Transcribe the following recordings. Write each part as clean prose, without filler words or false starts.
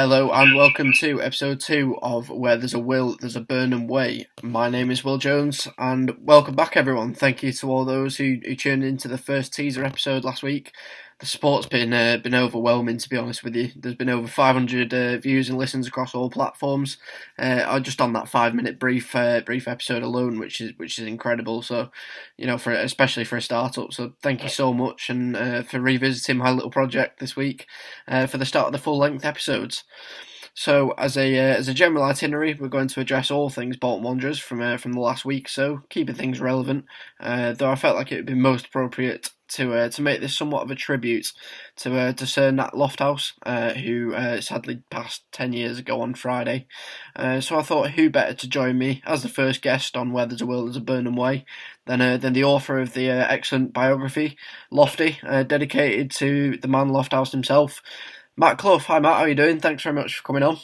Hello and welcome to episode 2 of Where There's a Will, There's a Burnden Way. My name is Will Jones and welcome back everyone. Thank you to all those who tuned into the first teaser episode last week. The support's been overwhelming, to be honest with you. There's been over 500 views and listens across all platforms. Just on that 5-minute brief episode alone, which is incredible. So, especially for a startup. So thank you so much, and for revisiting my little project this week for the start of the full length episodes. So, as a general itinerary, we're going to address all things Bolton Wanderers from the last week, so keeping things relevant. Though I felt like it would be most appropriate to make this somewhat of a tribute to Sir Nat Lofthouse, who sadly passed 10 years ago on Friday. So I thought, who better to join me as the first guest on Where There's a Will, There's a Burnden Way than the author of the excellent biography, Lofty, dedicated to the man Lofthouse himself. Matt Clough. Hi Matt, how are you doing? Thanks very much for coming on.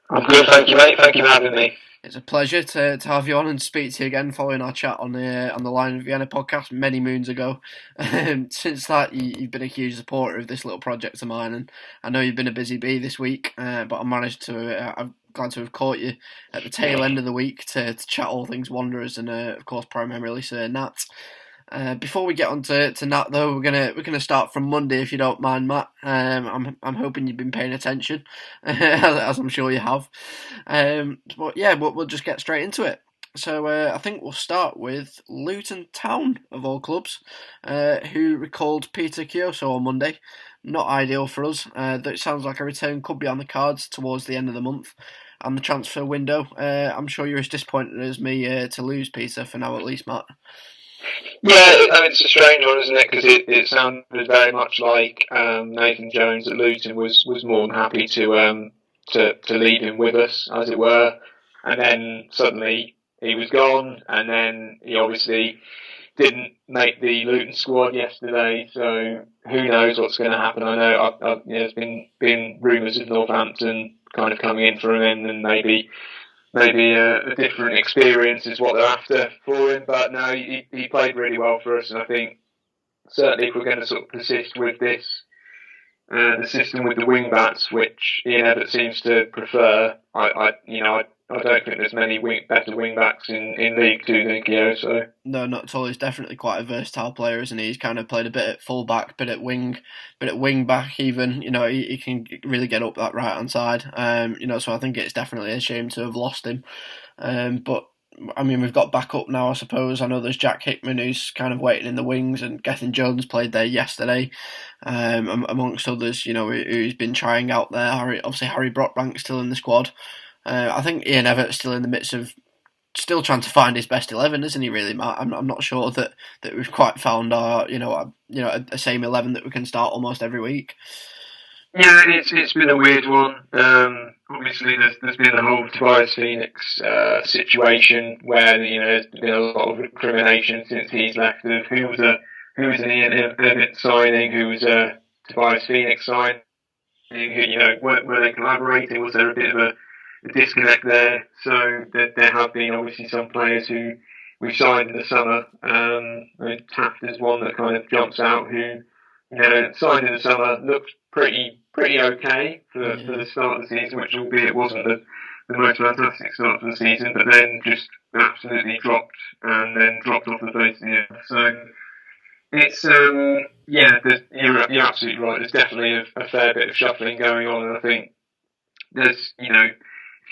I'm good, thank you mate, thank you for having me. It's a pleasure to have you on and speak to you again following our chat on the Line of Vienna podcast many moons ago. Since that, you've been a huge supporter of this little project of mine, and I know you've been a busy bee this week, but I'm glad to have caught you at the tail end of the week to chat all things Wanderers and of course primarily Sir Nat. Before we get on to Nat though, we're gonna start from Monday if you don't mind, Matt. I'm hoping you've been paying attention, as I'm sure you have. But yeah, we'll just get straight into it. So I think we'll start with Luton Town of all clubs, who recalled Peter Kioso on Monday. Not ideal for us. Though it sounds like a return could be on the cards towards the end of the month and the transfer window. I'm sure you're as disappointed as me to lose Peter for now, at least, Matt. Yeah, it's a strange one, isn't it? Because it sounded very much like Nathan Jones at Luton was more than happy to leave him with us, as it were, and then suddenly he was gone, and then he obviously didn't make the Luton squad yesterday. So who knows what's going to happen? I know there's been rumours of Northampton kind of coming in for him, and maybe a different experience is what they're after for him. But no, he played really well for us, and I think certainly if we're going to sort of persist with this, the system with the wing backs, which Ian Evatt seems to prefer, I don't think there's many better wing backs in League Two than Kioso. No, not at all. He's definitely quite a versatile player, isn't he? He's kind of played a bit at full back, bit at wing back even. He can really get up that right hand side. So I think it's definitely a shame to have lost him. But I mean, we've got back up now, I suppose. I know there's Jack Hickman who's kind of waiting in the wings, and Gethin Jones played there yesterday, amongst others. Who's been trying out there. Harry Brockbank's still in the squad. I think Ian Everett's still in the midst of still trying to find his best 11, isn't he? Really, Matt? I'm not sure that we've quite found our a same 11 that we can start almost every week. Yeah, it's been a weird one. Obviously, there's been the whole Tobias Phoenix situation where there's been a lot of recrimination since he's left of who was an Ian Evatt signing, who was a Tobias Phoenix signing. Were they collaborating? Was there a bit of a disconnect there? So there have been obviously some players who we signed in the summer. Taft is one that kind of jumps out, who signed in the summer, looked pretty okay for the start of the season, which albeit wasn't the most fantastic start to the season, but then just absolutely dropped off the face of the earth. So it's you're absolutely right. There's definitely a fair bit of shuffling going on, and I think there's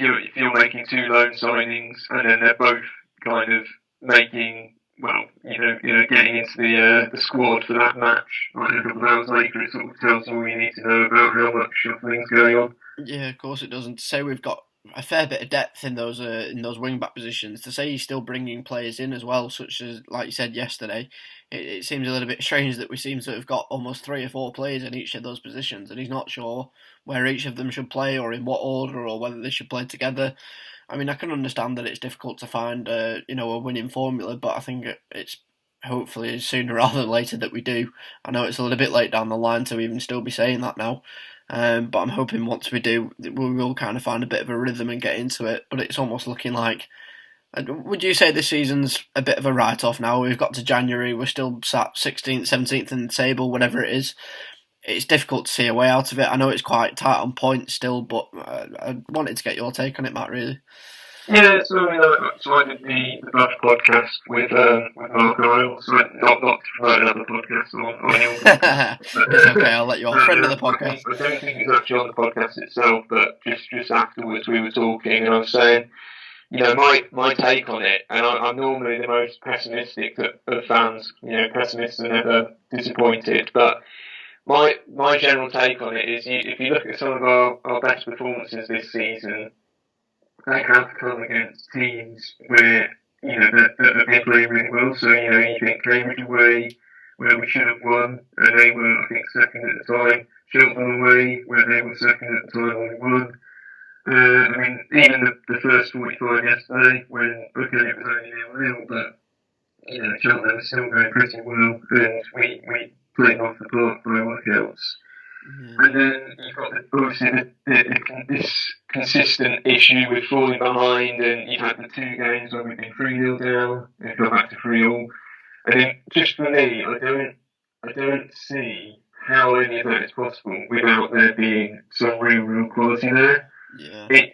if you're making two loan signings and then they're both kind of making getting into the squad for that match, like a couple of hours later, it sort of tells you all you need to know about how much shuffling's going on. Yeah, of course it doesn't. To say we've got a fair bit of depth in those wing back positions. To say he's still bringing players in as well, such as like you said yesterday, it seems a little bit strange that we seem to have got almost 3 or 4 players in each of those positions, and he's not sure where each of them should play or in what order or whether they should play together. I mean, I can understand that it's difficult to find a winning formula, but I think it's hopefully sooner rather than later that we do. I know it's a little bit late down the line to even still be saying that now. But I'm hoping once we do, we will kind of find a bit of a rhythm and get into it. But it's almost looking like, would you say this season's a bit of a write-off now? We've got to January, we're still sat 16th, 17th in the table, whatever it is. it's difficult to see a way out of it. I know it's quite tight on points still, but I wanted to get your take on it, Matt, really. Yeah, so I did the Buff podcast with Mark Isle, so not to promote another podcast on your podcast. It's okay, I'll let you off. Friend of the podcast. I don't think it's actually on the podcast itself, but just afterwards we were talking, and I was saying, my take on it, and I'm normally the most pessimistic of fans. Pessimists are never disappointed, but my general take on it is, if you look at some of our best performances this season, they have come against teams where that have been playing really well. So you think Cambridge away, where we should have won, and they were, I think, second at the time. Chiltern away, where they were second at the time, and we won. I mean, even the first 45 yesterday, when looking at it was only 0-0, but Cheltenham was still going pretty well, and we played off the park by all accounts. Mm-hmm. And then you've got obviously this consistent issue with falling behind, and you've had the 2 games where we've been 3-0 down, and gone back to 3-all. And then, just for me, I don't see how any of that is possible without there being some real quality there. Yeah. I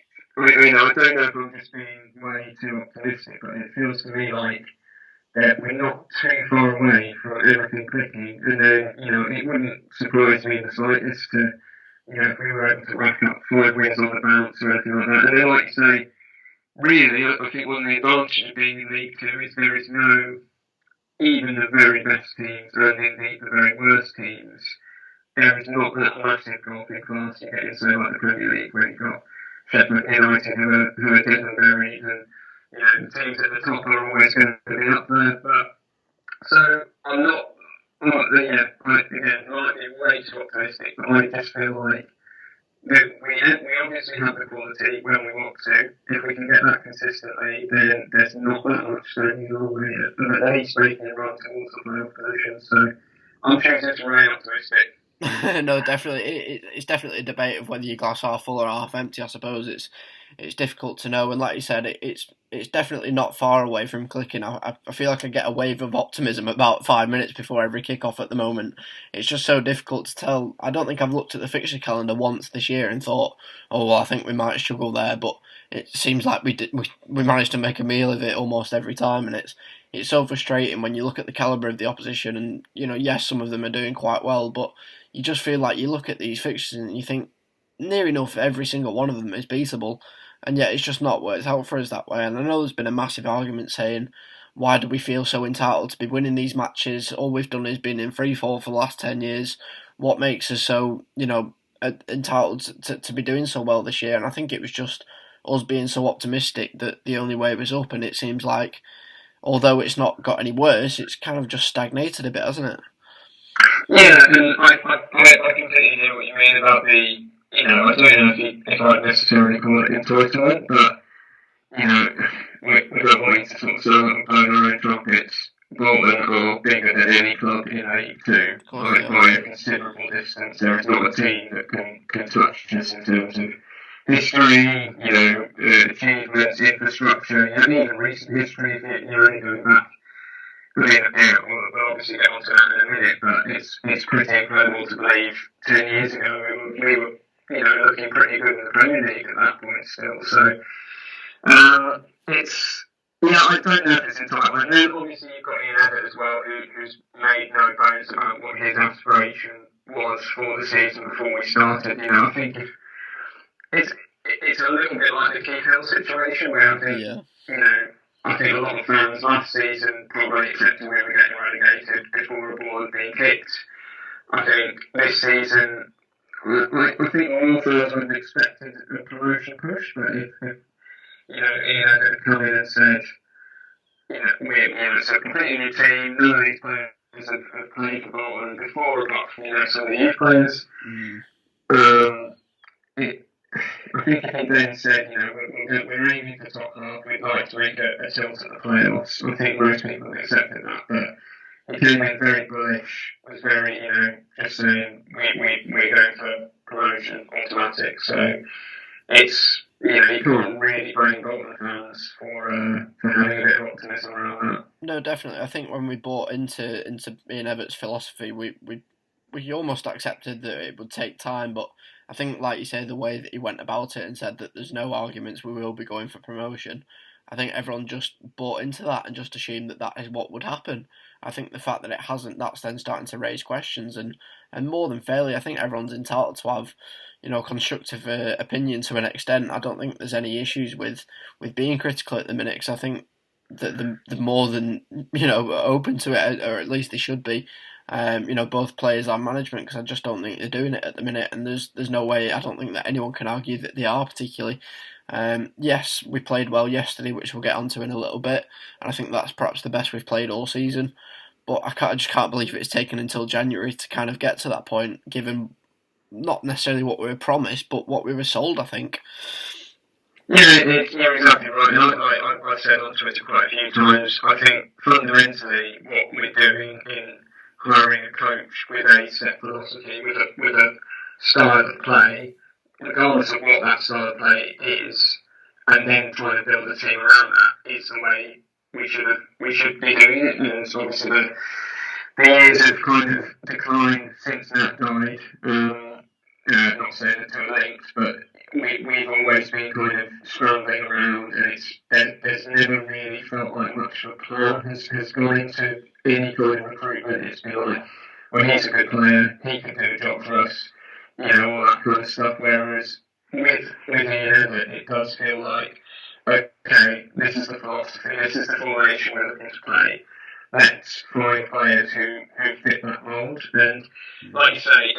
don't know if I'm just being way too optimistic, but it feels to me like we're not too far away from everything clicking, and then, it wouldn't surprise me in the slightest to, if we were able to rack up 5 wins on the bounce or anything like that. And then, like you say, really, I think one of the advantages of being in League Two is there is no, even the very best teams, and indeed the very worst teams, there is not that massive golfing class you get in, say, like the Premier League, where you've got Sheffield United who are dead and buried, and the teams at the top are always going to be up there. But so I'm not. Might be way too optimistic, but I just feel like that we obviously have the quality when we want to. If we can get that consistently, then there's not that much standing in our way at least making a run towards the playoff position. So I'm choosing to remain optimistic. No, definitely. It's definitely a debate of whether your glass half full or half empty. I suppose it's difficult to know, and like you said, it's definitely not far away from clicking. I feel like I get a wave of optimism about 5 minutes before every kickoff at the moment. It's just so difficult to tell. I don't think I've looked at the fixture calendar once this year and thought, oh well, I think we might struggle there, but it seems like we managed to make a meal of it almost every time, and it's so frustrating when you look at the calibre of the opposition, and yes, some of them are doing quite well, but you just feel like you look at these fixtures and you think near enough every single one of them is beatable, and yet it's just not worked out for us that way. And I know there's been a massive argument saying, why do we feel so entitled to be winning these matches? All we've done is been in free fall for the last 10 years. What makes us so, entitled to be doing so well this year? And I think it was just us being so optimistic that the only way was up, and it seems like, although it's not got any worse, it's kind of just stagnated a bit, hasn't it? Yeah, and I completely hear what you mean about the, I don't know if I'd necessarily call it entitlement, but, we're wanting to sort of serve and blow our own trumpets. Bolton are bigger than any club in League Two, by a considerable distance. There is not a team that can touch us in terms of history, achievements, infrastructure, and even recent history, if you're only going back. We'll obviously get onto that in a minute, but it's pretty incredible to believe 10 years ago we were looking pretty good in the Premier League at that point still. So I don't know if it's entitlement. And then obviously you've got Ian Evatt as well, who's made no bones about what his aspiration was for the season before we started. I think it's a little bit like the Keith Hill situation, where I think I think a lot of fans last season probably accepted we were getting relegated before a ball had been kicked. I think this season, I think all fans would have expected a promotion push, but if Ian had come in and said, it's a completely new team, none of these players have played for Bolton before, apart from some of the youth players. I think if he then said, we're aiming for top half, we'd like to make a tilt at the playoffs, I think most people have accepted that, but he came in very bullish, was very, just saying, we're going for promotion, automatic, so it's, you can't really blame Bolton fans for having a bit of optimism around that. No, definitely. I think when we bought into Ian Evatt's philosophy, we we almost accepted that it would take time, but I think, like you say, the way that he went about it and said that there's no arguments, we will be going for promotion. I think everyone just bought into that and just assumed that that is what would happen. I think the fact that it hasn't, that's then starting to raise questions, and more than fairly, I think everyone's entitled to have, constructive opinion to an extent. I don't think there's any issues with being critical at the minute, because I think that the more than open to it, or at least they should be. Both players and management, because I just don't think they're doing it at the minute, and there's no way, I don't think that anyone can argue that they are particularly. Yes, we played well yesterday, which we'll get onto in a little bit, and I think that's perhaps the best we've played all season. But I just can't believe it's taken until January to kind of get to that point, given not necessarily what we were promised, but what we were sold, I think. Yeah, you're exactly right. I've said on Twitter quite a few times, I think fundamentally what we're doing in hiring a coach with a set philosophy, with a style of play, regardless of what that style of play is, and then trying to build a team around that is the way we should be doing it. And so obviously the years have kind of declined since that died. Not saying it to a length, but we've always been kind of scrambling around, and there's never really felt like much of a plan has gone into any kind of recruitment. It's been like, well, he's a good player, he can do a job for us, all that kind of stuff. Whereas with Ian Evatt, it does feel like, okay, this is the philosophy, this is the formation we're looking to play. Let's find players who fit that mould, and like you say,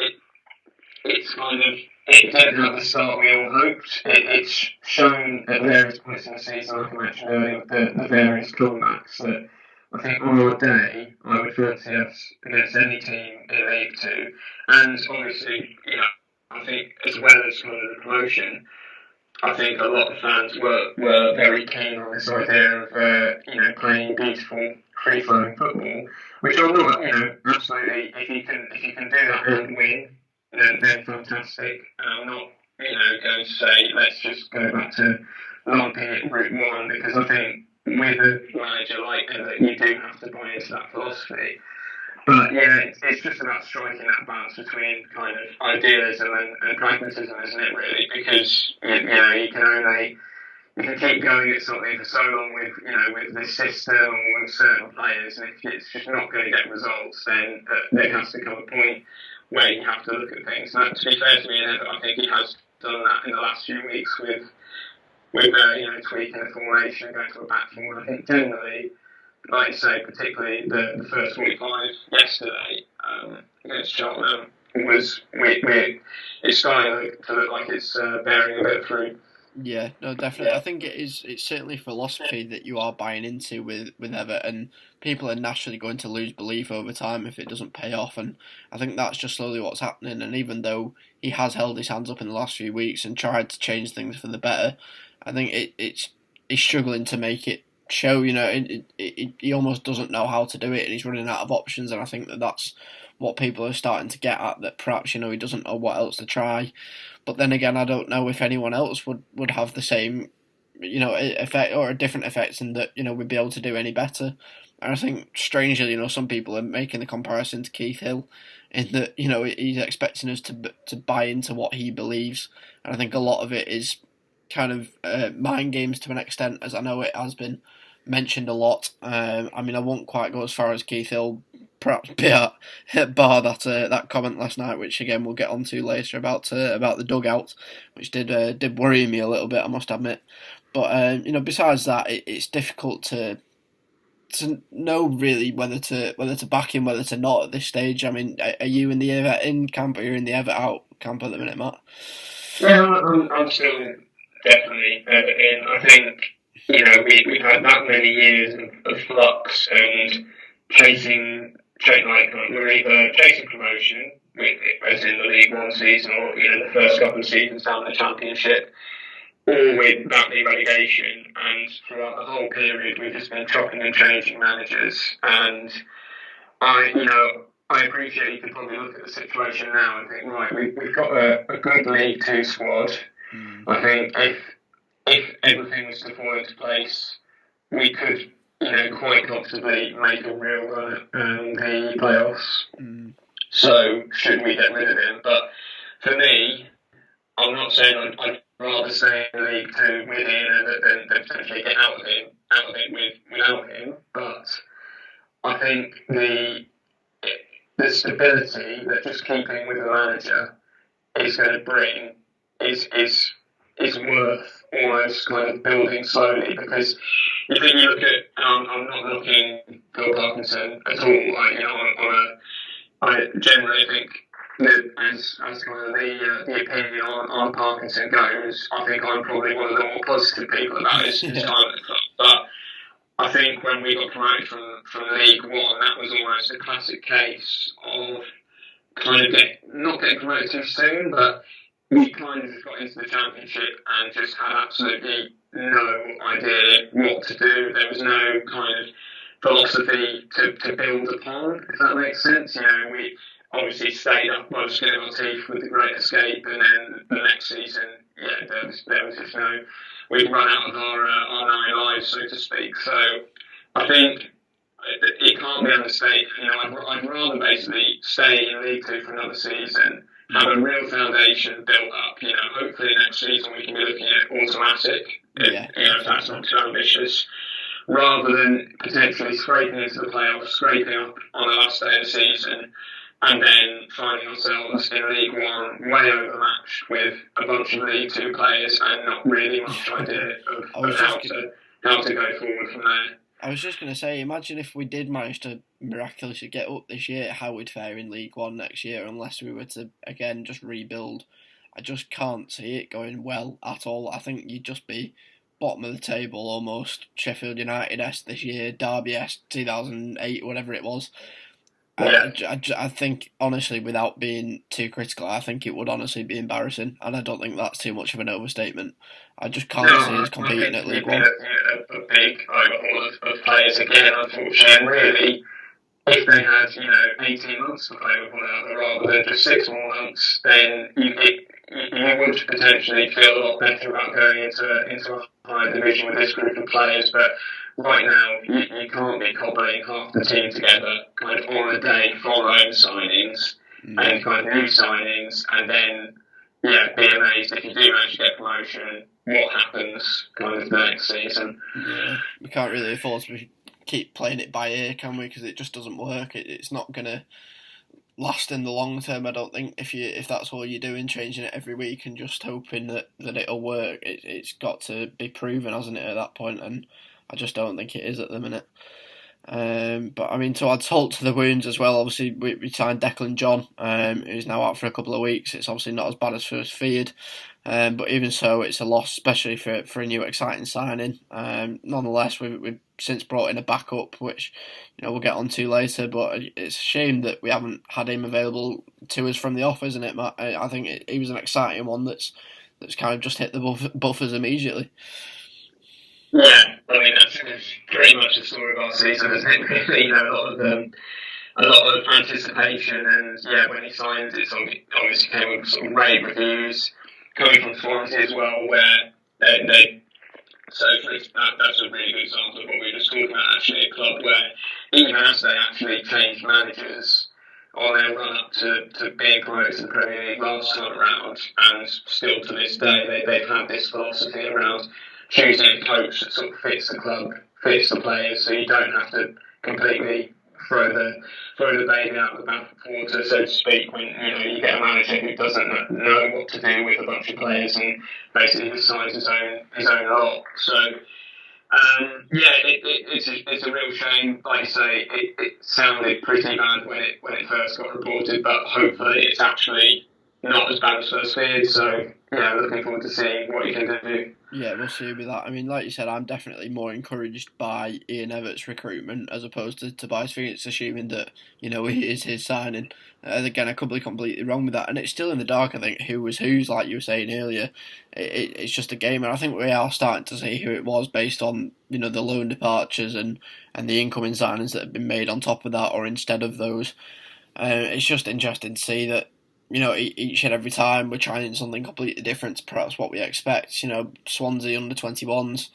it's kind of, it didn't have the start we all hoped. It's shown at various points in the season, like I mentioned earlier, the various comebacks, that I think on our day, I would fancy us against any team in League Two. And obviously, I think as well as kind of the promotion, I think a lot of fans were very keen on this idea of playing beautiful, free-flowing football, which I'm not, absolutely. If you can do that and win, then fantastic. And I'm not, going to say let's just go back to lumping it Route 1, because I think with a manager like Evatt, you do have to buy into that philosophy. But yeah, it's just about striking that balance between kind of idealism and pragmatism, isn't it, really? Because you can keep going at something for so long with this system or with certain players, and if it's just not going to get results, then there has to come a point where you have to look at things. And to be fair to me, I think he has done that in the last few weeks with tweaking the formation, going to a back four. I think generally, like you say, particularly the first 45 yesterday against Cheltenham, it's starting to look like it's bearing a bit of fruit. Yeah, no, definitely. I think it's certainly philosophy that you are buying into with Evatt, and people are naturally going to lose belief over time if it doesn't pay off, and I think that's just slowly what's happening. And even though he has held his hands up in the last few weeks and tried to change things for the better, I think he's struggling to make it show. He almost doesn't know how to do it, and he's running out of options, and I think that's what people are starting to get at, that perhaps he doesn't know what else to try. But then again, I don't know if anyone else would have the same, effect or a different effect, in that, we'd be able to do any better. And I think, strangely, some people are making the comparison to Keith Hill, in that, he's expecting us to buy into what he believes. And I think a lot of it is kind of mind games to an extent, as I know it has been mentioned a lot. I won't quite go as far as Keith Hill, perhaps bar that comment last night, which again we'll get onto later about the dugout, which did worry me a little bit, I must admit. But besides that, it's difficult to know really whether to back him, whether to not at this stage. I mean, are you in the Evatt in camp, or you're in the Evatt out camp at the minute, Matt? Yeah, I'm still definitely in. I think we've had that many years of flux and we're either chasing promotion, as in the League One season, or the first couple of seasons down the Championship, or we're battling relegation. And throughout the whole period, we've just been chopping and changing managers. And I appreciate you could probably look at the situation now and think, right, we've got a good League Two squad. I think if everything was to fall into place, we could, quite comfortably make a real run at the playoffs. So should we get rid of him? But for me, I'm not saying I'd rather stay in League Two with Ian than potentially get out of it without him. But I think the stability that just keeping with the manager is going to bring is worth almost kind of building slowly, because if you look at I'm not looking Phil Parkinson at all. Like, I generally think that as kind of the opinion on Parkinson goes, I think I'm probably one of the more positive people about his time at the club. But I think when we got promoted from League One, that was almost a classic case of kind of not getting promoted too soon, but we kind of just got into the Championship and just had absolutely no idea what to do. There was no kind of philosophy to build upon, if that makes sense. We obviously stayed up by the skin of our teeth with the Great Escape, and then the next season, there was just no. We'd run out of our 9 lives, so to speak. So I think it can't be understated. I'd rather basically stay in League Two for another season, have a real foundation built up. Hopefully next season we can be looking at automatic. If that's not too ambitious, rather than potentially scraping into the playoffs, scraping up on the last day of the season, and then finding ourselves in League One way overmatched with a bunch of League Two players and not really much idea of how to go forward from there. I was just going to say, imagine if we did manage to miraculously get up this year, how we'd fare in League One next year, unless we were to, again, just rebuild. I just can't see it going well at all. I think you'd just be bottom of the table almost, Sheffield United-esque this year, Derby-esque 2008, whatever it was. Yeah. I think, honestly, without being too critical, I think it would honestly be embarrassing, and I don't think that's too much of an overstatement. I just can't see us competing at League One. A big overhaul of players again, unfortunately, and really, if they had 18 months to play with one another rather than just 6 more months, then you would potentially feel a lot better about going into a higher division with this group of players. But right now, you can't be cobbling half the team together kind of on a day following signings and kind of new signings, and then be amazed if you do manage to get promotion. What happens kind of the next season? Yeah, we can't really afford to keep playing it by ear, can we? Because it just doesn't work. It's not gonna last in the long term, I don't think. If that's all you're doing, changing it every week and just hoping that it'll work, it's got to be proven, hasn't it, at that point? And I just don't think it is at the minute. But I mean, to add salt to the wounds as well, obviously we signed Declan John, who's now out for a couple of weeks. It's obviously not as bad as first feared, but even so, it's a loss, especially for a new exciting signing. Nonetheless, we've since brought in a backup, which we'll get onto later. But it's a shame that we haven't had him available to us from the off, isn't it, Matt? I think he was an exciting one that's kind of just hit the buffers immediately. Yeah, I mean that's pretty much the story of our season, isn't it? Really, a lot of anticipation, and when he signed, it obviously came with sort of rave reviews coming from Swansea as well, where they so that's a really good example of what we were just talking about. Actually, a club where even as they actually changed managers on their run up to being promoted to the Premier League last time around, and still to this day they've had this philosophy around choosing a coach that sort of fits the club, fits the players, so you don't have to completely throw the baby out of the bathwater, so to speak, when you get a manager who doesn't know what to do with a bunch of players and basically decides his own lot. So it's a real shame. Like you say, it sounded pretty bad when it first got reported, but hopefully it's actually not as bad as first feared. So looking forward to seeing what you can do. Yeah, we'll see with that. I mean, like you said, I'm definitely more encouraged by Ian Everett's recruitment as opposed to Tobias Phoenix, assuming that, he is his signing. Again, I could be completely wrong with that. And it's still in the dark, I think, who was whose, like you were saying earlier. It's just a game, and I think we are starting to see who it was based on, the loan departures and the incoming signings that have been made on top of that or instead of those. It's just interesting to see that each and every time we're trying something completely different to perhaps what we expect. Swansea under 21s,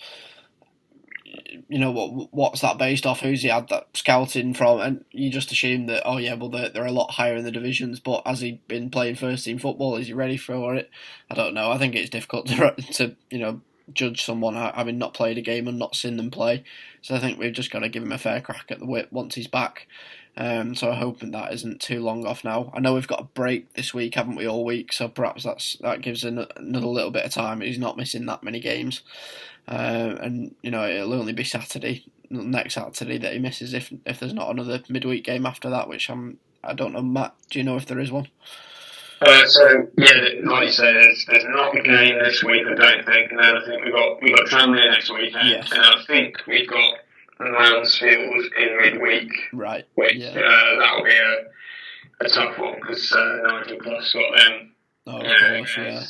what's that based off? Who's he had that scouting from? And you just assume that, oh yeah, well they're a lot higher in the divisions. But has he been playing first team football? Is he ready for it? I don't know. I think it's difficult to judge someone having not played a game and not seen them play. So I think we've just got to give him a fair crack at the whip once he's back. So I'm hoping that isn't too long off now. I know we've got a break this week, haven't we, all week? So perhaps that gives another little bit of time. He's not missing that many games. And it'll only be next Saturday that he misses if there's not another midweek game after that, which I don't know. Matt, do you know if there is one? So yeah, like you say, there's not a game this week, I don't think, and then I think we've got Tranmere next weekend, yes. And I think we've got Mansfield in midweek, right? Which that'll be a tough one because Nigel Clough's got them. Oh, of course, yeah.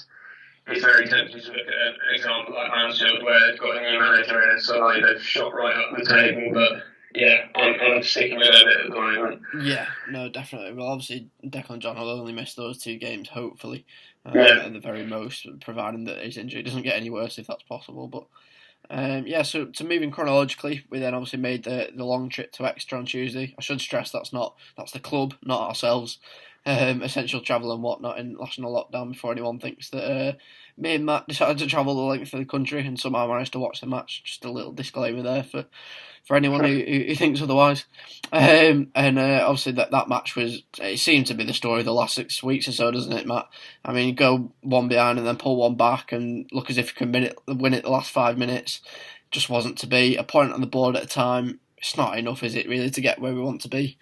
It's very tempting to look at an example like Mansfield where they've got a new manager in, so they've shot right up the table, but. Yeah, I'm sticking with it at the moment. Yeah, no, definitely. Well, obviously, Declan John will only miss those 2 games, hopefully, at the very most, providing that his injury doesn't get any worse, if that's possible. But so to moving chronologically, we then obviously made the long trip to Exeter on Tuesday. I should stress that's the club, not ourselves. Essential travel and whatnot in national lockdown before anyone thinks that me and Matt decided to travel the length of the country and somehow managed to watch the match. Just a little disclaimer there for anyone who thinks otherwise. Obviously that match it seemed to be the story of the last 6 weeks or so, doesn't it, Matt? I mean, go one behind and then pull one back and look as if you can win it the last 5 minutes. Just wasn't to be. A point on the board at a time, it's not enough, is it, really, to get where we want to be?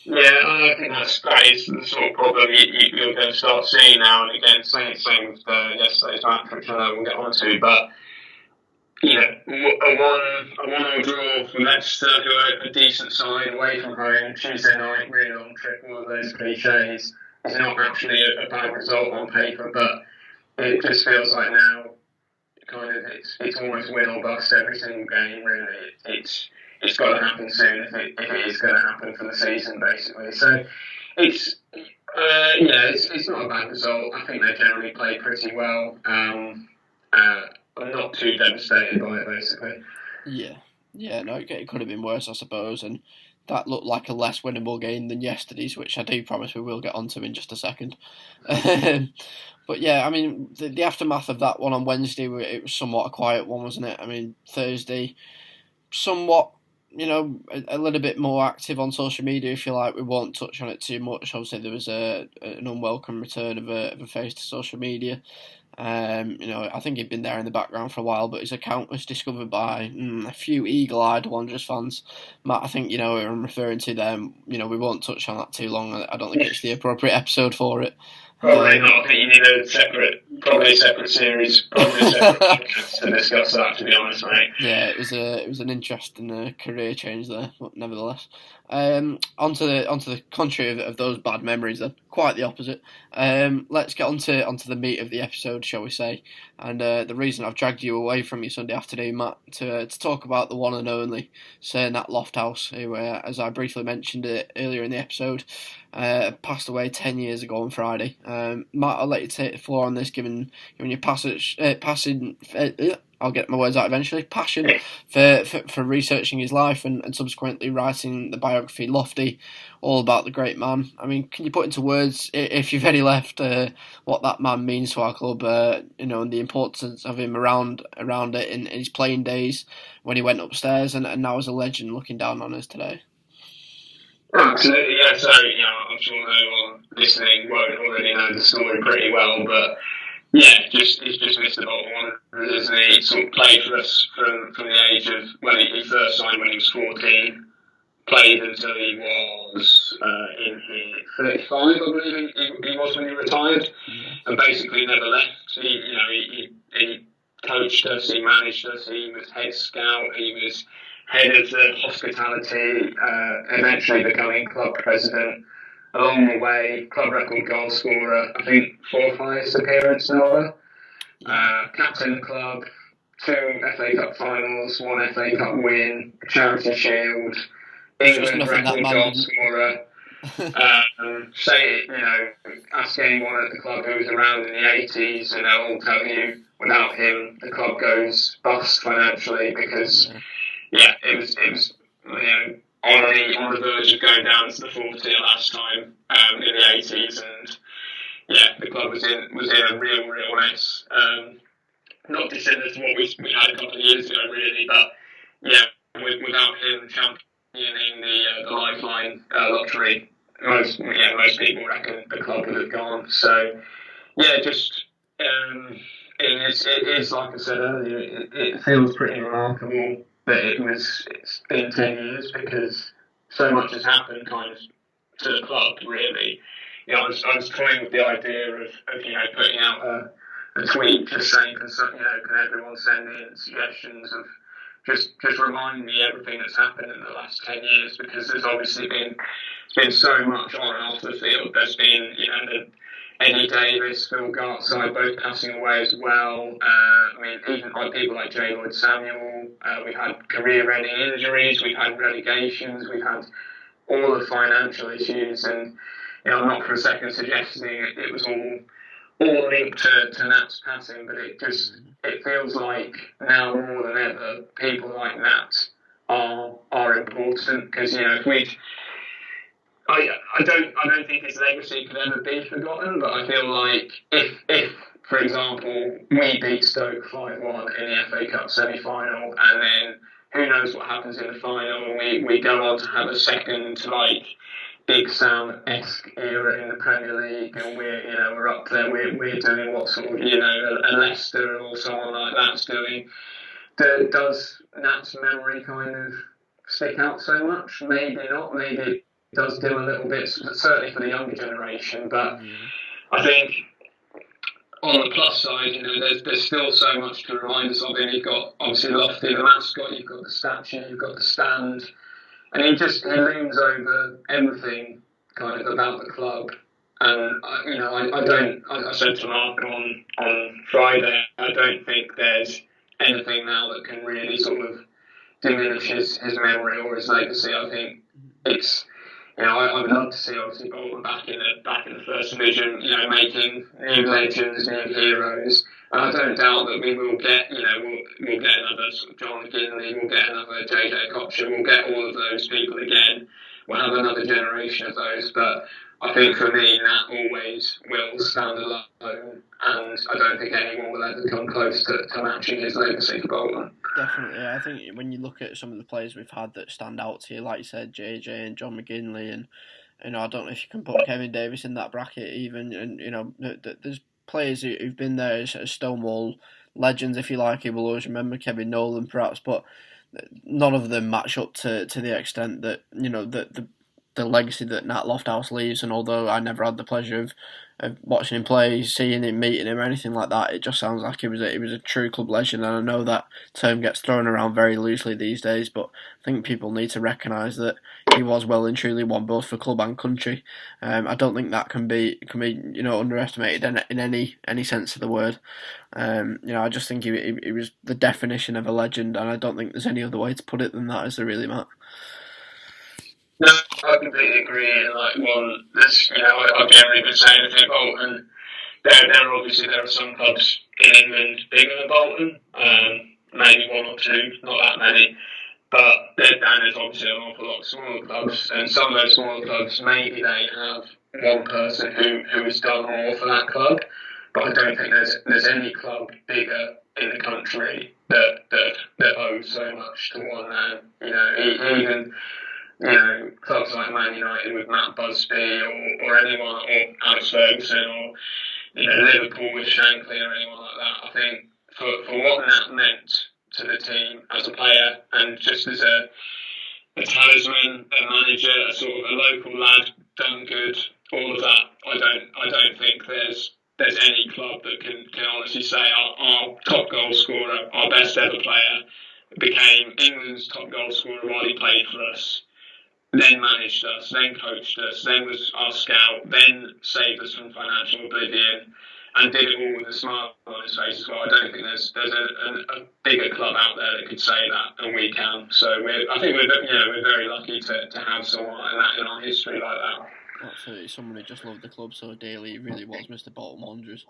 Yeah, I think that is the sort of problem you're going to start seeing now and again. Same with yesterday's match, which I know we'll get on to, but a one-all draw from Leicester, who are a decent side away from home, Tuesday night, really long trip, all of those cliches. It's not actually a bad result on paper, but it just feels like now, kind of, it's almost win or bust every single game. Really, it's got to happen soon if it is going to happen for the season, basically. So it's not a bad result. I think they generally play pretty well. I'm not too devastated by it, basically. Yeah, no, it could have been worse, I suppose, and that looked like a less winnable game than yesterday's, which I do promise we will get onto in just a second. But yeah, I mean, the aftermath of that one on Wednesday, it was somewhat a quiet one, wasn't it? I mean, Thursday, somewhat, a little bit more active on social media, if you like. We won't touch on it too much. Obviously, there was an unwelcome return of a face to social media. I think he'd been there in the background for a while, but his account was discovered by a few eagle-eyed Wanderers fans. Matt, I think I'm referring to them. We won't touch on that too long. I don't think it's the appropriate episode for it. Probably not. I think you need a separate series, probably a separate podcast to discuss that, to be honest, mate. Yeah, it was an interesting career change there, but nevertheless. Onto the contrary of those bad memories then, quite the opposite. Let's get onto the meat of the episode, shall we say. And the reason I've dragged you away from your Sunday afternoon, Matt, to talk about the one and only Sir Nat Lofthouse, who, as I briefly mentioned earlier in the episode, passed away 10 years ago on Friday. Matt, I'll let you take the floor on this, given your I'll get my words out eventually, passion for researching his life and subsequently writing the biography Lofty, all about the great man. I mean, can you put into words, if you've any left, what that man means to our club, and the importance of him around it in his playing days when he went upstairs and now as a legend looking down on us today? Absolutely, yeah. So, I'm sure everyone listening won't already know the story pretty well, but yeah, he's just Mr. Bolton, isn't he? He sort of played for us from the age of, he first signed when he was 14, played until he was in 35, I believe he was when he retired, and basically never left. He coached us, he managed us, he was head scout, he was head of the hospitality, eventually becoming club president. Along the way, club record goal scorer, I think 4th highest appearance ever. Captain of the club, 2 FA Cup finals, 1 FA Cup win, Charity Shield, England record goal scorer. Ask anyone at the club who was around in the 80s and they'll all tell you without him, the club goes bust financially because it was on the verge of going down to the fourth tier last time in the 80s, and the club was in a real mess. Not dissimilar to what we had a couple of years ago, really, but without him championing the Lifeline lottery, most people reckon the club would have gone. So it is like I said earlier, it feels pretty remarkable that it's been 10 years because so much has happened kind of to the club, really. I was toying with the idea of putting out a tweet just saying, can everyone send in suggestions of just remind me everything that's happened in the last 10 years, because there's obviously been so much on and off the field. There's been, Eddie Davis, Phil Gartside both passing away as well. Even like people like J. Lloyd Samuel. We've had career-ending injuries. We've had relegations. We've had all the financial issues. And I'm not for a second suggesting it was all linked to Nat's passing, but it feels like now more than ever people like Nat are important, because I don't think his legacy could ever be forgotten, but I feel like if for example, we beat Stoke 5-1 in the FA Cup semi-final, and then who knows what happens in the final, and we go on to have a second, Big Sam-esque era in the Premier League, and we're up there, we're doing what sort of, a Leicester or someone like that's doing. Does Nat's memory kind of stick out so much? Maybe not, maybe it does do a little bit, certainly for the younger generation, but I think on the plus side, there's still so much to remind us of him. You've got obviously Lofty, the mascot, you've got the statue, you've got the stand, and he looms over everything kind of about the club. And I said to Mark on Friday, I don't think there's anything now that can really sort of diminish his memory or his legacy. I think it's, I would love to see obviously Bolton back in the first division, making new legends, new heroes. And I don't doubt that we will get, we'll get another sort of John McGinley, we'll get another JJ Kocher, we'll get all of those people again. We'll have another generation of those. But I think for me, Nat always will stand alone, and I don't think anyone will ever come close to matching his legacy for Bolton. Definitely, I think when you look at some of the players we've had that stand out to you, like you said, JJ and John McGinley, and I don't know if you can put Kevin Davis in that bracket even, and there's players who've been there as Stonewall legends, if you like. You will always remember Kevin Nolan, perhaps, but none of them match up to the extent that the legacy that Nat Lofthouse leaves. And although I never had the pleasure of watching him play, seeing him, meeting him, or anything like that, it just sounds like he was a true club legend. And I know that term gets thrown around very loosely these days, but I think people need to recognise that he was well and truly one both for club and country. I don't think that can be underestimated in any sense of the word. I just think he was the definition of a legend, and I don't think there's any other way to put it than that, is there really, Matt? No, I completely agree. And I've generally been saying about Bolton. There are some clubs in England bigger than Bolton, maybe one or two, not that many. But there's obviously an awful lot of smaller clubs, and some of those smaller clubs, maybe they have one person who has done more for that club. But I don't think there's any club bigger in the country that owes so much to one man. Even clubs like Man United with Matt Busby or anyone, or Alex Ferguson, or Liverpool with Shankly or anyone like that. I think for what Nat meant to the team as a player, and just as a talisman, a manager, a sort of a local lad, done good, all of that. I don't think there's any club that can honestly say our top goal scorer, our best ever player, became England's top goal scorer while he played for us, then managed us, then coached us, then was our scout, then saved us from financial oblivion, and did it all with a smile on his face as well. I don't think there's a bigger club out there that could say that, and we can. So I think we're very lucky to have someone like that in our history like that. Absolutely, someone who just loved the club so dearly. He really was Mr. Bolton Wanderers.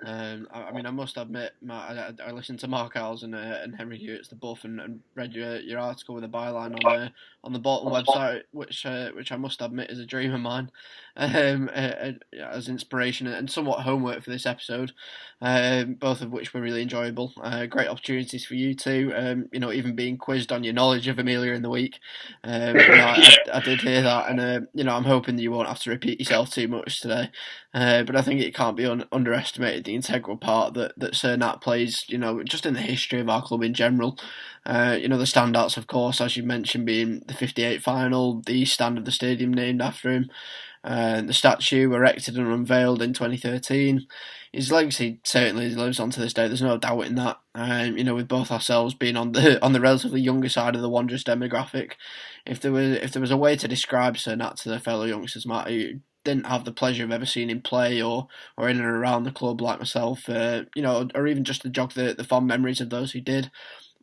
I mean, I must admit, I listened to Mark Owls and Henry Hewitt's The Buff and read your article with a byline on the Bolton website, which I must admit is a dream of mine, as inspiration and somewhat homework for this episode, both of which were really enjoyable. Great opportunities for you too. Even being quizzed on your knowledge of Amelia in the week. I did hear that, and I'm hoping that you won't have to repeat yourself too much today. But I think it can't be underestimated the integral part that Sir Nat plays, just in the history of our club in general. The standouts, of course, as you mentioned, being the '58 final, the east stand of the stadium named after him, the statue erected and unveiled in 2013. His legacy certainly lives on to this day. There's no doubt in that. With both ourselves being on the relatively younger side of the Wanderers demographic, if there was a way to describe Sir Nat to the fellow youngsters, Matt, who didn't have the pleasure of ever seeing him play or in and around the club like myself, or even just to jog the fond memories of those who did.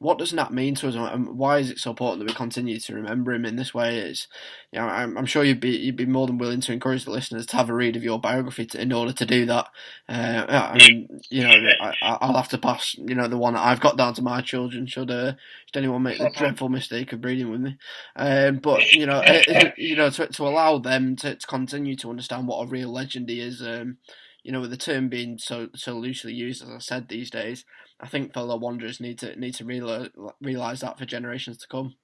What does Nat mean to us, and why is it so important that we continue to remember him in this way? It's, I'm sure you'd be more than willing to encourage the listeners to have a read of your biography in order to do that. I'll have to pass, the one that I've got down to my children should anyone make the dreadful mistake of breeding with me. But to allow them to continue to understand what a real legend he is. With the term being so loosely used, as I said, these days, I think fellow Wanderers need to realise that for generations to come.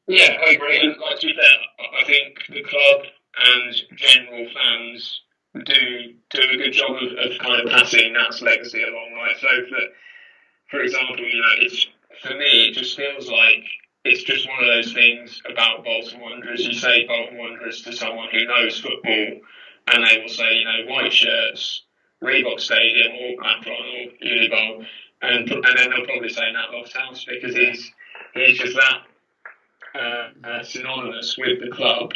Yeah, I agree. And to be fair, I think the club and general fans do a good job of kind of passing Nat's legacy along. Right? So, for example, it's for me, it just feels like it's just one of those things about Bolton Wanderers. You say Bolton Wanderers to someone who knows football, and they will say, white shirts, Reebok Stadium, or Macron, or Unibol, and then they'll probably say Nat Lofthouse because he's just that synonymous with the club.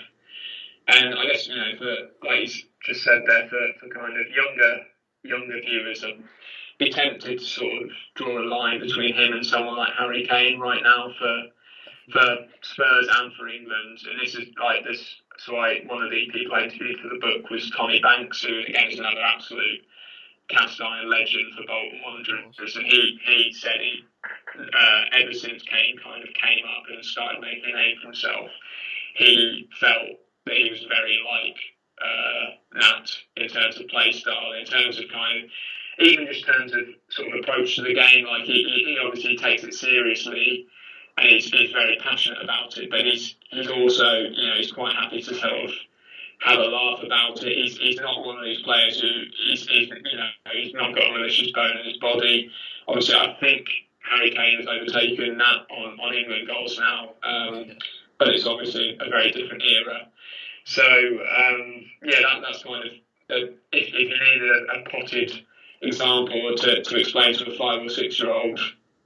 And I guess for, like you just said there, for kind of younger viewers, be tempted to sort of draw a line between him and someone like Harry Kane right now for Spurs and for England. And this is like this. So one of the people I interviewed for the book was Tommy Banks, who again is another absolute cast iron legend for Bolton Wanderers, and he said ever since Kane kind of came up and started making a name for himself, he felt that he was very like Nat in terms of play style, in terms of kind of even just in terms of sort of approach to the game. Like he obviously takes it seriously. And he's very passionate about it, but he's also, he's quite happy to sort of have a laugh about it. He's not one of these players who he's not got a malicious bone in his body. Obviously, I think Harry Kane has overtaken that on England goals now, but it's obviously a very different era. So that's kind of if you need a potted example to explain to a 5 or 6 year old.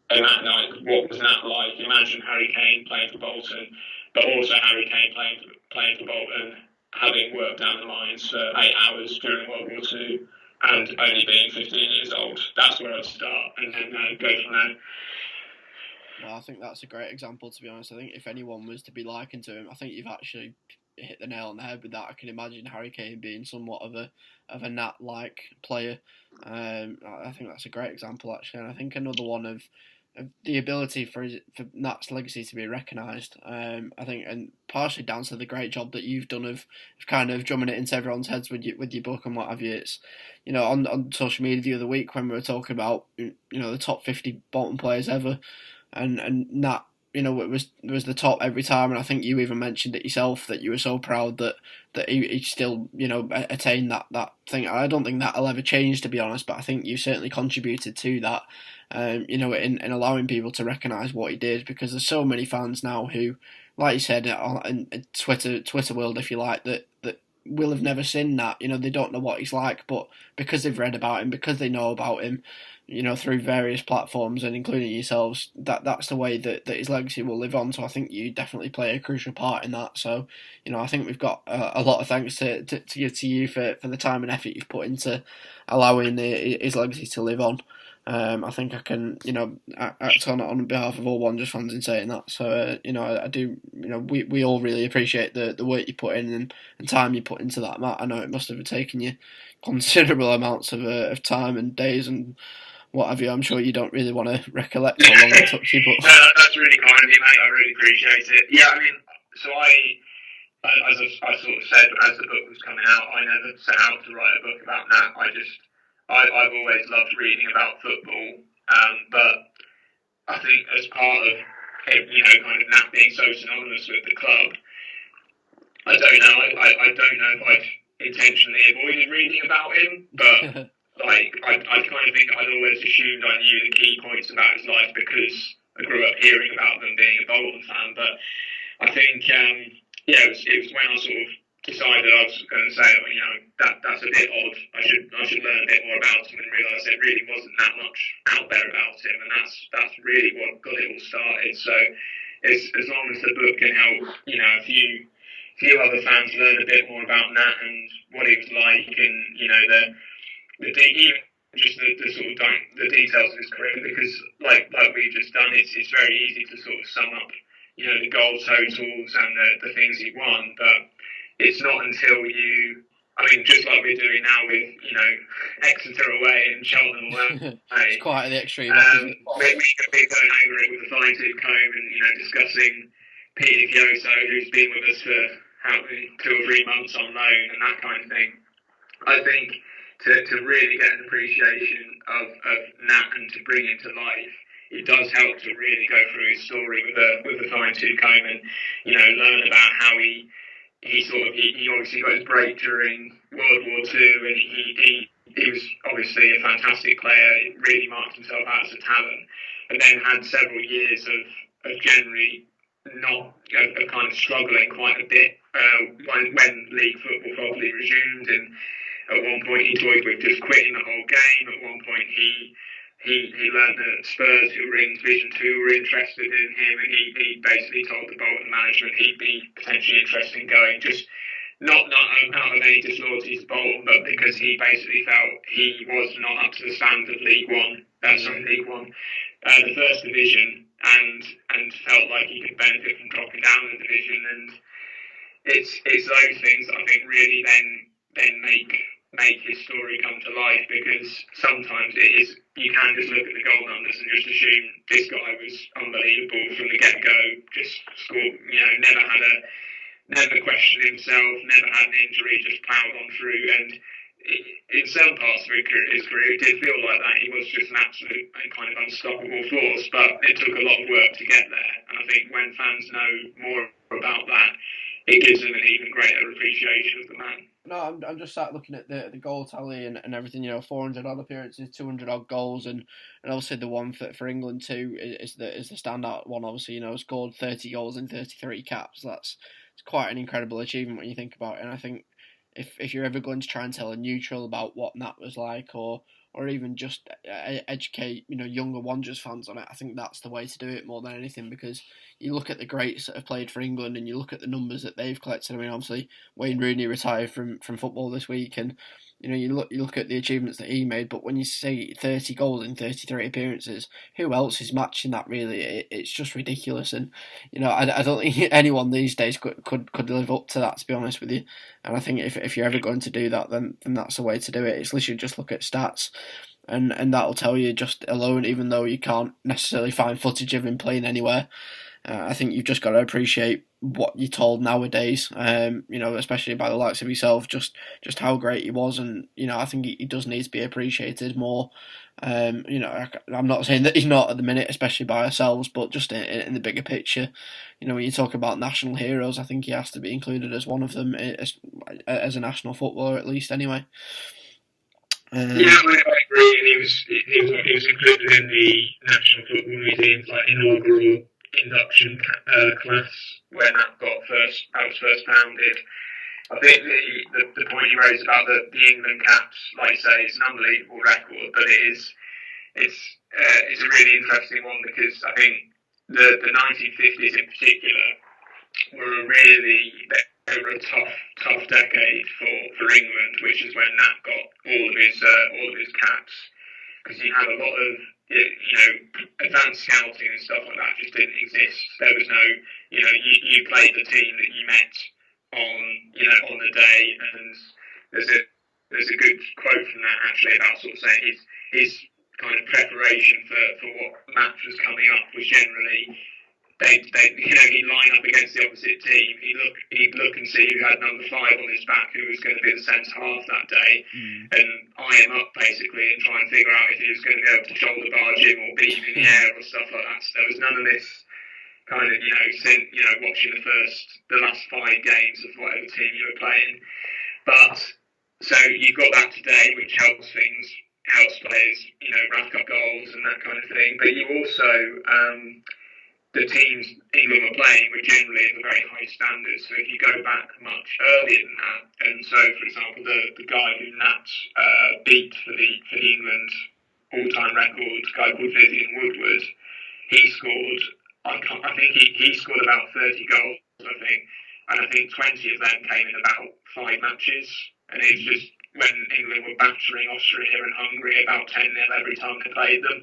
And that night, what was that like? Imagine Harry Kane playing for Bolton, but also Harry Kane playing for Bolton, having worked down the lines for 8 hours during World War II, and only being 15 years old. That's where I'd start, and then go from there. Well, I think that's a great example, to be honest. I think if anyone was to be likened to him, I think you've actually hit the nail on the head with that. I can imagine Harry Kane being somewhat of a Nat-like player. I think that's a great example, actually, and I think another one of the ability for Nat's legacy to be recognised, I think, and partially down to the great job that you've done of kind of drumming it into everyone's heads with your book and what have you. It's, on social media the other week when we were talking about, the top 50 Bolton players ever, and Nat, it was the top every time, and I think you even mentioned it yourself that you were so proud that he still, attained that thing. I don't think that'll ever change, to be honest, but I think you certainly contributed to that. In allowing people to recognise what he did, because there's so many fans now who, like you said, in Twitter world, if you like, that will have never seen that. They don't know what he's like, but because they've read about him, because they know about him, through various platforms and including yourselves, that's the way that his legacy will live on. So I think you definitely play a crucial part in that. So, I think we've got a lot of thanks to give to you for the time and effort you've put into allowing his legacy to live on. I think I can, act on behalf of all Wanderers fans in saying that. So, I do, we all really appreciate the work you put in and time you put into that, Matt. I know it must have taken you considerable amounts of time and days and what have you. I'm sure you don't really want to recollect how long it took you, but No, that's really kind of you, mate. I really appreciate it. Yeah, I mean, so I sort of said as the book was coming out, I never set out to write a book about Nat. I've always loved reading about football, but I think as part of kind of Nat being so synonymous with the club, I don't know. I don't know if I've intentionally avoided reading about him, but I kind of think I'd always assumed I knew the key points about his life because I grew up hearing about them being a Bolton fan. But I think it was when I sort of decided I was going to say, that's a bit odd. I should learn a bit more about him and realise there really wasn't that much out there about him, and that's really what got it all started. So as long as the book can help, a few other fans learn a bit more about Nat and what he was like, and even just the sort of the details of his career, because like we've just done, it's very easy to sort of sum up, the goal totals and the things he won, but it's not until just like we're doing now with, Exeter away and Cheltenham away. It's quite the extreme. We're going over it with a fine-tooth comb and discussing Peter Kyoto, who's been with us for 2 or 3 months on loan and that kind of thing. I think to really get an appreciation of Nat and to bring him to life, it does help to really go through his story with a fine-tooth comb and learn about how he obviously got his break during World War II, and he was obviously a fantastic player. He really marked himself out as a talent, and then had several years of generally not of kind of struggling quite a bit when league football properly resumed. And at one point he toyed with just quitting the whole game. At one point he learned that Spurs, who were in Division 2, were interested in him, and he basically told the Bolton management he'd be potentially interested in going, just not out of any disloyalty to Bolton, but because he basically felt he was not up to the standard of League One, the First Division, and felt like he could benefit from dropping down the division. And it's those things that I think really then make his story come to life, because sometimes you can just look at the goal numbers and just assume this guy was unbelievable from the get-go, just scored, never questioned himself, never had an injury, just ploughed on through. And in some parts of his career it did feel like that. He was just an absolute kind of unstoppable force, but it took a lot of work to get there. And I think when fans know more about that, it gives them an even greater appreciation of the man. No, I'm just sat looking at the goal tally and everything. 400 odd appearances, 200 odd goals, and obviously the one for England too is the standout one. Obviously, scored 30 goals in 33 caps. It's quite an incredible achievement when you think about it. And I think if you're ever going to try and tell a neutral about what Nat was like, or even just educate younger Wanderers fans on it, I think that's the way to do it more than anything, because you look at the greats that have played for England and you look at the numbers that they've collected. I mean, obviously Wayne Rooney retired from football this week, and you look at the achievements that he made, but when you say 30 goals in 33 appearances, who else is matching that really? It's just ridiculous, and I don't think anyone these days could live up to that, to be honest with you. And I think if you're ever going to do that, then that's the way to do it. It's literally just look at stats, and that'll tell you just alone, even though you can't necessarily find footage of him playing anywhere. I think you've just got to appreciate what you're told nowadays, especially by the likes of yourself, just how great he was. And, I think he does need to be appreciated more. I'm not saying that he's not at the minute, especially by ourselves, but just in the bigger picture, when you talk about national heroes, I think he has to be included as one of them, as a national footballer at least, anyway. I agree. And he was included in the National Football Museum's inaugural induction class when that was first founded. I think the point you raised about the England caps, like you say, it's an unbelievable record, but it's a really interesting one, because I think the 1950s in particular were a tough decade for England, which is when Nat got all of his caps. because you had a lot of advanced scouting and stuff like that just didn't exist. There was no, you played the team that you met on the day, and there's a good quote from that actually about sort of saying his kind of preparation for what match was coming up was generally he'd line up against the opposite team. He'd look and see who had number 5 on his back, who was going to be the centre half that day, and eye him up basically and try and figure out if he was going to be able to shoulder barge him or beat him in the air or stuff like that. So there was none of this kind of watching the last 5 games of whatever team you were playing. But so you've got that today, which helps players rack up goals and that kind of thing. But you also the teams England were playing were generally of a very high standard. So if you go back much earlier than that, and so for example, the guy who Nat beat for the England all-time record, a guy called Vivian Woodward, he scored. I think he scored about 30 goals. And I think 20 of them came in about 5 matches. And it's just when England were battering Austria and Hungary about 10-0 every time they played them.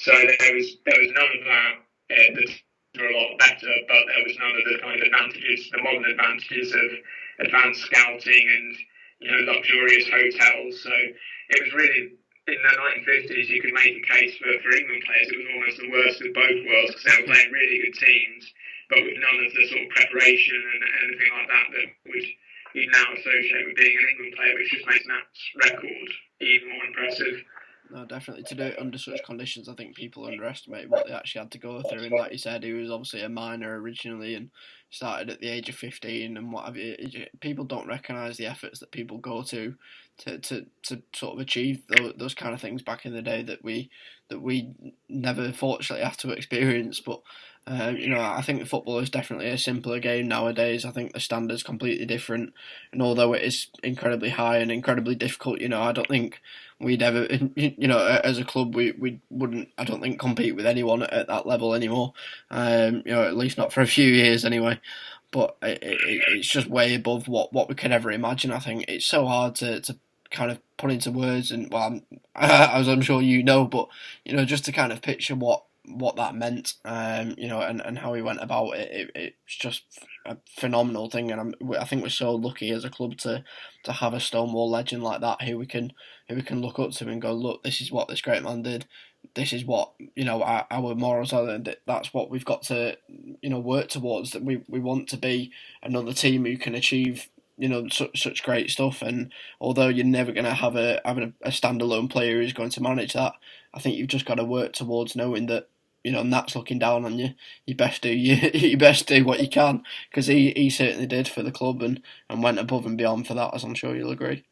So there was none of that. The teams were a lot better, but there was none of the kind of advantages, the modern advantages of advanced scouting and luxurious hotels. So it was really, in the 1950s, you could make a case for England players. It was almost the worst of both worlds because they were playing really good teams, but with none of the sort of preparation and anything like that you'd now associate with being an England player, which just makes Nat's record even more impressive. No, definitely. To do it under such conditions, I think people underestimate what they actually had to go through. And like you said, he was obviously a minor originally and started at the age of 15 and what have you. People don't recognise the efforts that people go to sort of achieve those kind of things back in the day that we never fortunately have to experience. But I think football is definitely a simpler game nowadays. I think the standard's completely different, and although it is incredibly high and incredibly difficult, I don't think we'd ever, as a club, we wouldn't, I don't think, compete with anyone at that level anymore. At least not for a few years anyway. But it's just way above what we could ever imagine. I think it's so hard to kind of put into words, and as I'm sure but just to kind of picture what that meant, and how he went about it. It's just a phenomenal thing, and I think we're so lucky as a club to have a Stonewall legend like that who we can look up to and go, look, this is what this great man did. This is what our morals are, and that's what we've got to work towards. That we want to be another team who can achieve such great stuff. And although you're never going to have a standalone player who's going to manage that, I think you've just got to work towards knowing that Nat's looking down on you. You best do what you can, because he certainly did for the club and went above and beyond for that, as I'm sure you'll agree.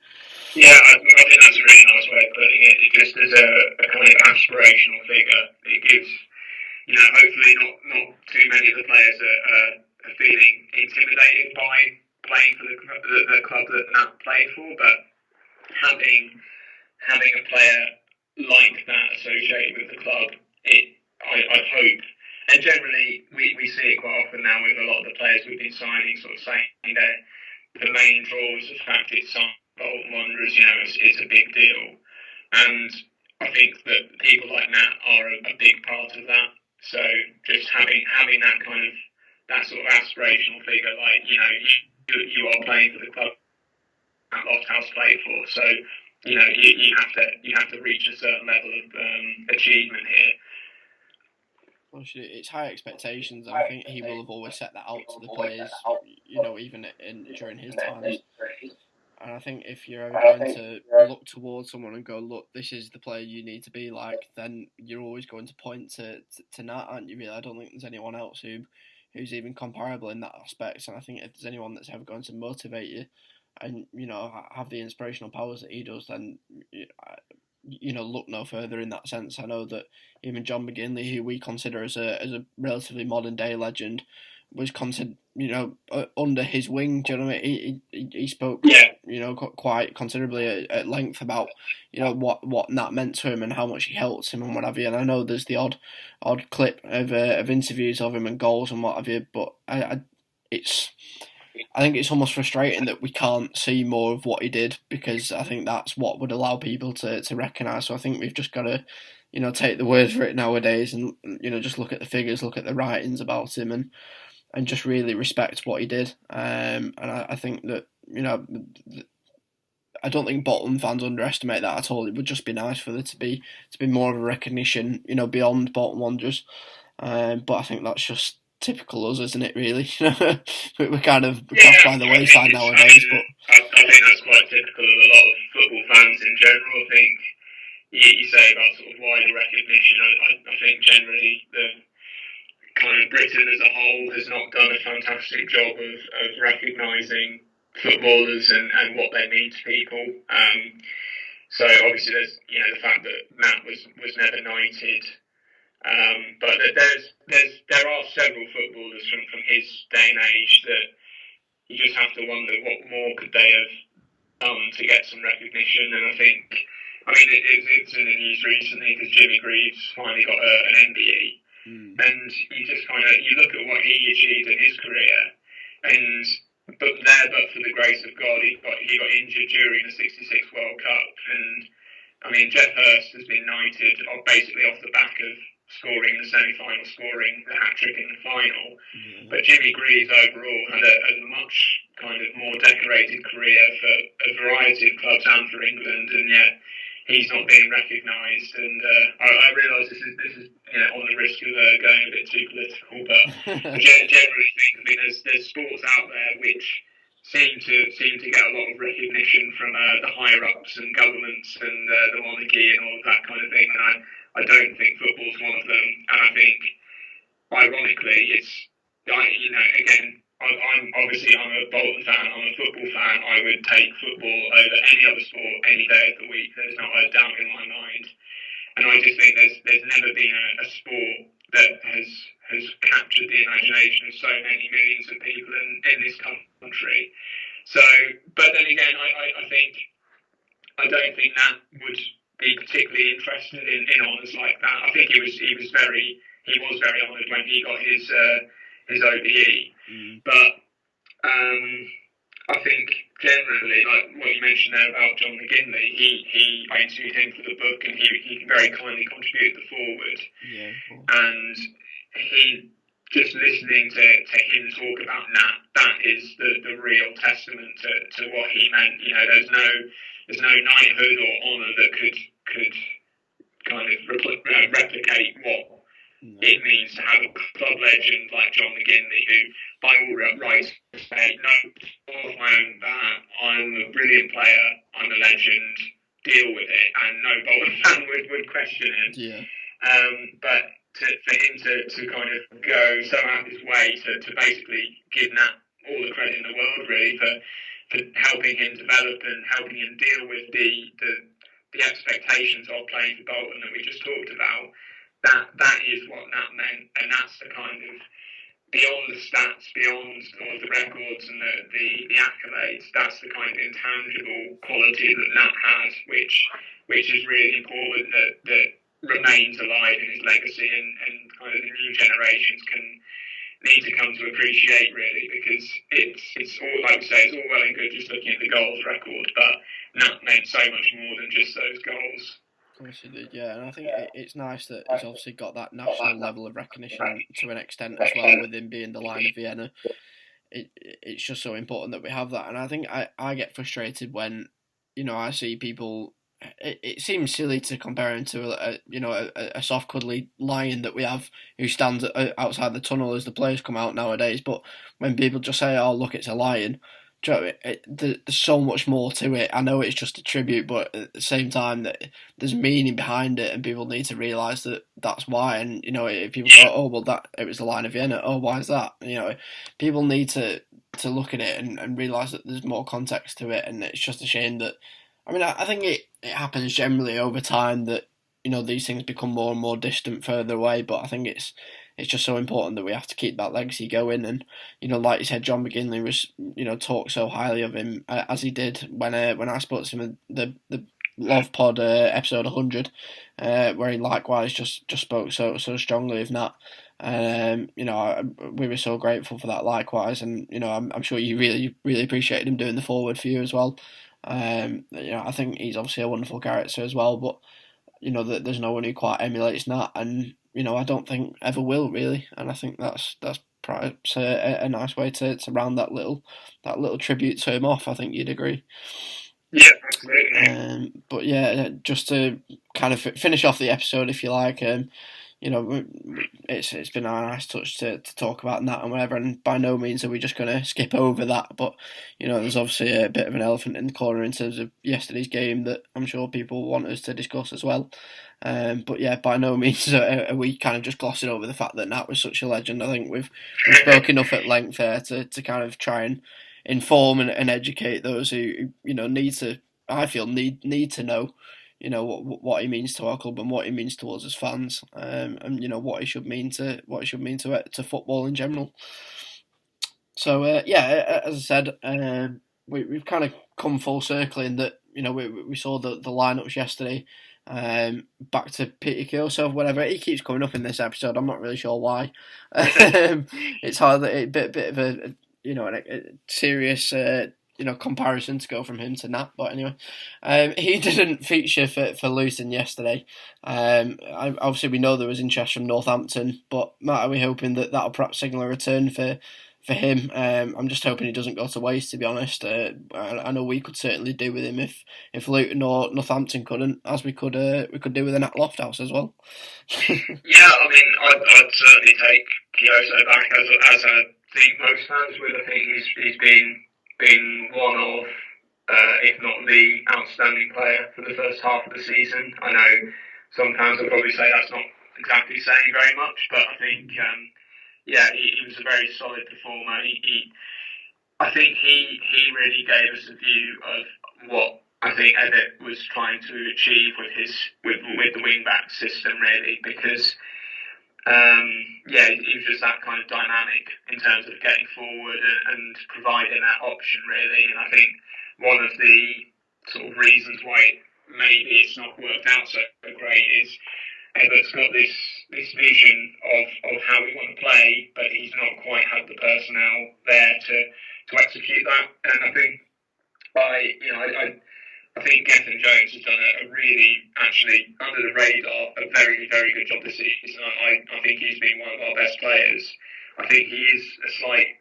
Yeah, I think that's a really nice way of putting it. It just is a kind of aspirational figure. It gives, hopefully not too many of the players are feeling intimidated by playing for the club that Nat played for, but having a player like that associated with the club, I hope, and generally we see it quite often now with a lot of the players we've been signing, sort of saying that the main draw is the fact it's Bolton Wanderers, it's a big deal, and I think that people like Nat are a big part of that. So just having that kind of that sort of aspirational figure, like you are playing for the club that Lofthouse played for, so you have to reach a certain level of achievement here. Well, it's high expectations, and I think he will have always set that out to the players, even during his times. And I think if you're ever going to look towards someone and go, look, this is the player you need to be like, then you're always going to point to Nat, aren't you? Really, I don't think there's anyone else who's even comparable in that aspect. And I think if there's anyone that's ever going to motivate you and have the inspirational powers that he does, then look no further in that sense. I know that even John McGinley, who we consider as a relatively modern day legend, was considered under his wing. Do you know what I mean? He spoke quite considerably at length about what Nat meant to him and how much he helped him and what have you. And I know there's the odd clip of interviews of him and goals and what have you, but it's I think it's almost frustrating that we can't see more of what he did, because I think that's what would allow people to recognise. So I think we've just got to, take the word for it nowadays, and just look at the figures, look at the writings about him, and just really respect what he did. And I think that I don't think Bolton fans underestimate that at all. It would just be nice for there to be more of a recognition, beyond Bolton Wanderers. But I think that's just typical us, isn't it? Really, we're kind of passed by the wayside nowadays. But I think that's quite typical of a lot of football fans in general. I think you say about sort of wider recognition. I think generally the kind of Britain as a whole has not done a fantastic job of recognising footballers and what they mean to people. So obviously there's the fact that Matt was never knighted, but there are several footballers from his day and age that you just have to wonder what more could they have done to get some recognition. And I think, it's in the news recently because Jimmy Greaves finally got an MBE, and you just you look at what he achieved in his career, and but for the grace of God, he got injured during the '66 World Cup, and Jeff Hurst has been knighted basically off the back of scoring the semi-final, scoring the hat-trick in the final. But Jimmy Greaves overall had a much kind of more decorated career for a variety of clubs and for England, and yet he's not being recognised. And I realise this is on the risk of going a bit too political, but I generally think there's sports out there which seem to get a lot of recognition from the higher ups and governments and the monarchy and all of that kind of thing, and I don't think football's one of them. And I think, ironically, I'm a Bolton fan, I'm a football fan. I would take football over any other sport any day of the week. There's not a doubt in my mind. And I just think there's never been a sport that has captured the imagination of so many millions of people in this country. So, but then again, I don't think that would be particularly interested in honours like that. I think he was very honoured when he got his OBE. But I think generally, like what you mentioned there about John McGinley, I interviewed him for the book, and he very kindly contributed the foreword. Yeah, cool. And he, just listening to him talk about Nat, that is the real testament to what he meant. There's no knighthood or honour that could kind of replicate what it means to have a club legend like John McGinley, who, by all rights, say, no, of my own that I'm a brilliant player, I'm a legend, deal with it, and no Bolton fan would question him. Yeah. But for him to kind of go so out of his way to basically give Nat all the credit in the world, really, for helping him develop and helping him deal with the expectations of playing for Bolton that we just talked about. That is what Nat meant, and that's the kind of, beyond the stats, beyond all the records and the accolades, that's the kind of intangible quality that Nat has, which is really important that remains alive in his legacy, and kind of the new generations need to come to appreciate, really, because it's all, like we say, it's all well and good just looking at the goals record, but Nat meant so much more than just those goals. Of course he did, yeah, and I think it's nice that he's obviously got that national level of recognition to an extent as well, with him being the Lion of Vienna. It's just so important that we have that, and I think I get frustrated when I see people. It seems silly to compare him to a soft cuddly lion that we have who stands outside the tunnel as the players come out nowadays. But when people just say, "Oh, look, it's a lion," there's so much more to it. I know it's just a tribute, but at the same time, that there's meaning behind it, and people need to realise that that's why. And if people go, "Oh, well, that it was the Lion of Vienna," oh, why is that? People need to look at it and realise that there's more context to it, and it's just a shame that. I think it happens generally over time that these things become more and more distant, further away. But I think it's just so important that we have to keep that legacy going. And like you said, John McGinley was talked so highly of him as he did when I spoke to him in the Love Pod episode 100, where he likewise just spoke so strongly of Nat. We were so grateful for that likewise, and I'm sure you really appreciated him doing the forward for you as well. I think he's obviously a wonderful character as well, but that there's no one who quite emulates Nat, and I don't think ever will really, and I think that's perhaps a nice way to round that little tribute to him off. I think you'd agree. Yeah, absolutely. But yeah, just to kind of finish off the episode, if you like, it's been a nice touch to talk about that and whatever, and by no means are we just going to skip over that, but there's obviously a bit of an elephant in the corner in terms of yesterday's game that I'm sure people want us to discuss as well. But yeah, by no means are we kind of just glossing over the fact that Nat was such a legend. I think we've spoken enough at length there to kind of try and inform and educate those who need to, I feel, need to know what he means to our club and what he means to us as fans, and what he should mean to football in general. So as I said, we've kind of come full circle in that we saw the lineups yesterday. Back to Peter Kiyosov, whatever, he keeps coming up in this episode. I'm not really sure why. It's hard, a bit of a a serious comparison to go from him to Nat, but anyway, he didn't feature for Luton yesterday. Obviously we know there was interest from Northampton, but Matt, are we hoping that'll perhaps signal a return for him? I'm just hoping he doesn't go to waste, to be honest. I know we could certainly do with him if Luton or Northampton couldn't, as we could do with a Nat Lofthouse as well. Yeah, I mean, I'd certainly take Kyoto back as I think most fans would. I think he's been one of, if not the outstanding player for the first half of the season. I know some fans will probably say that's not exactly saying very much, but I think he was a very solid performer. I think he really gave us a view of what I think Eddie was trying to achieve with the wing back system, really, because he was just that kind of dynamic in terms of getting forward and providing that option, really. And I think one of the sort of reasons why maybe it's not worked out so great is Everett's got this vision of how we want to play, but he's not quite had the personnel there to execute that. And I think I think Gethin Jones has done a really, actually, under the radar, a very, very good job this season. I think he's been one of our best players. I think he is a slight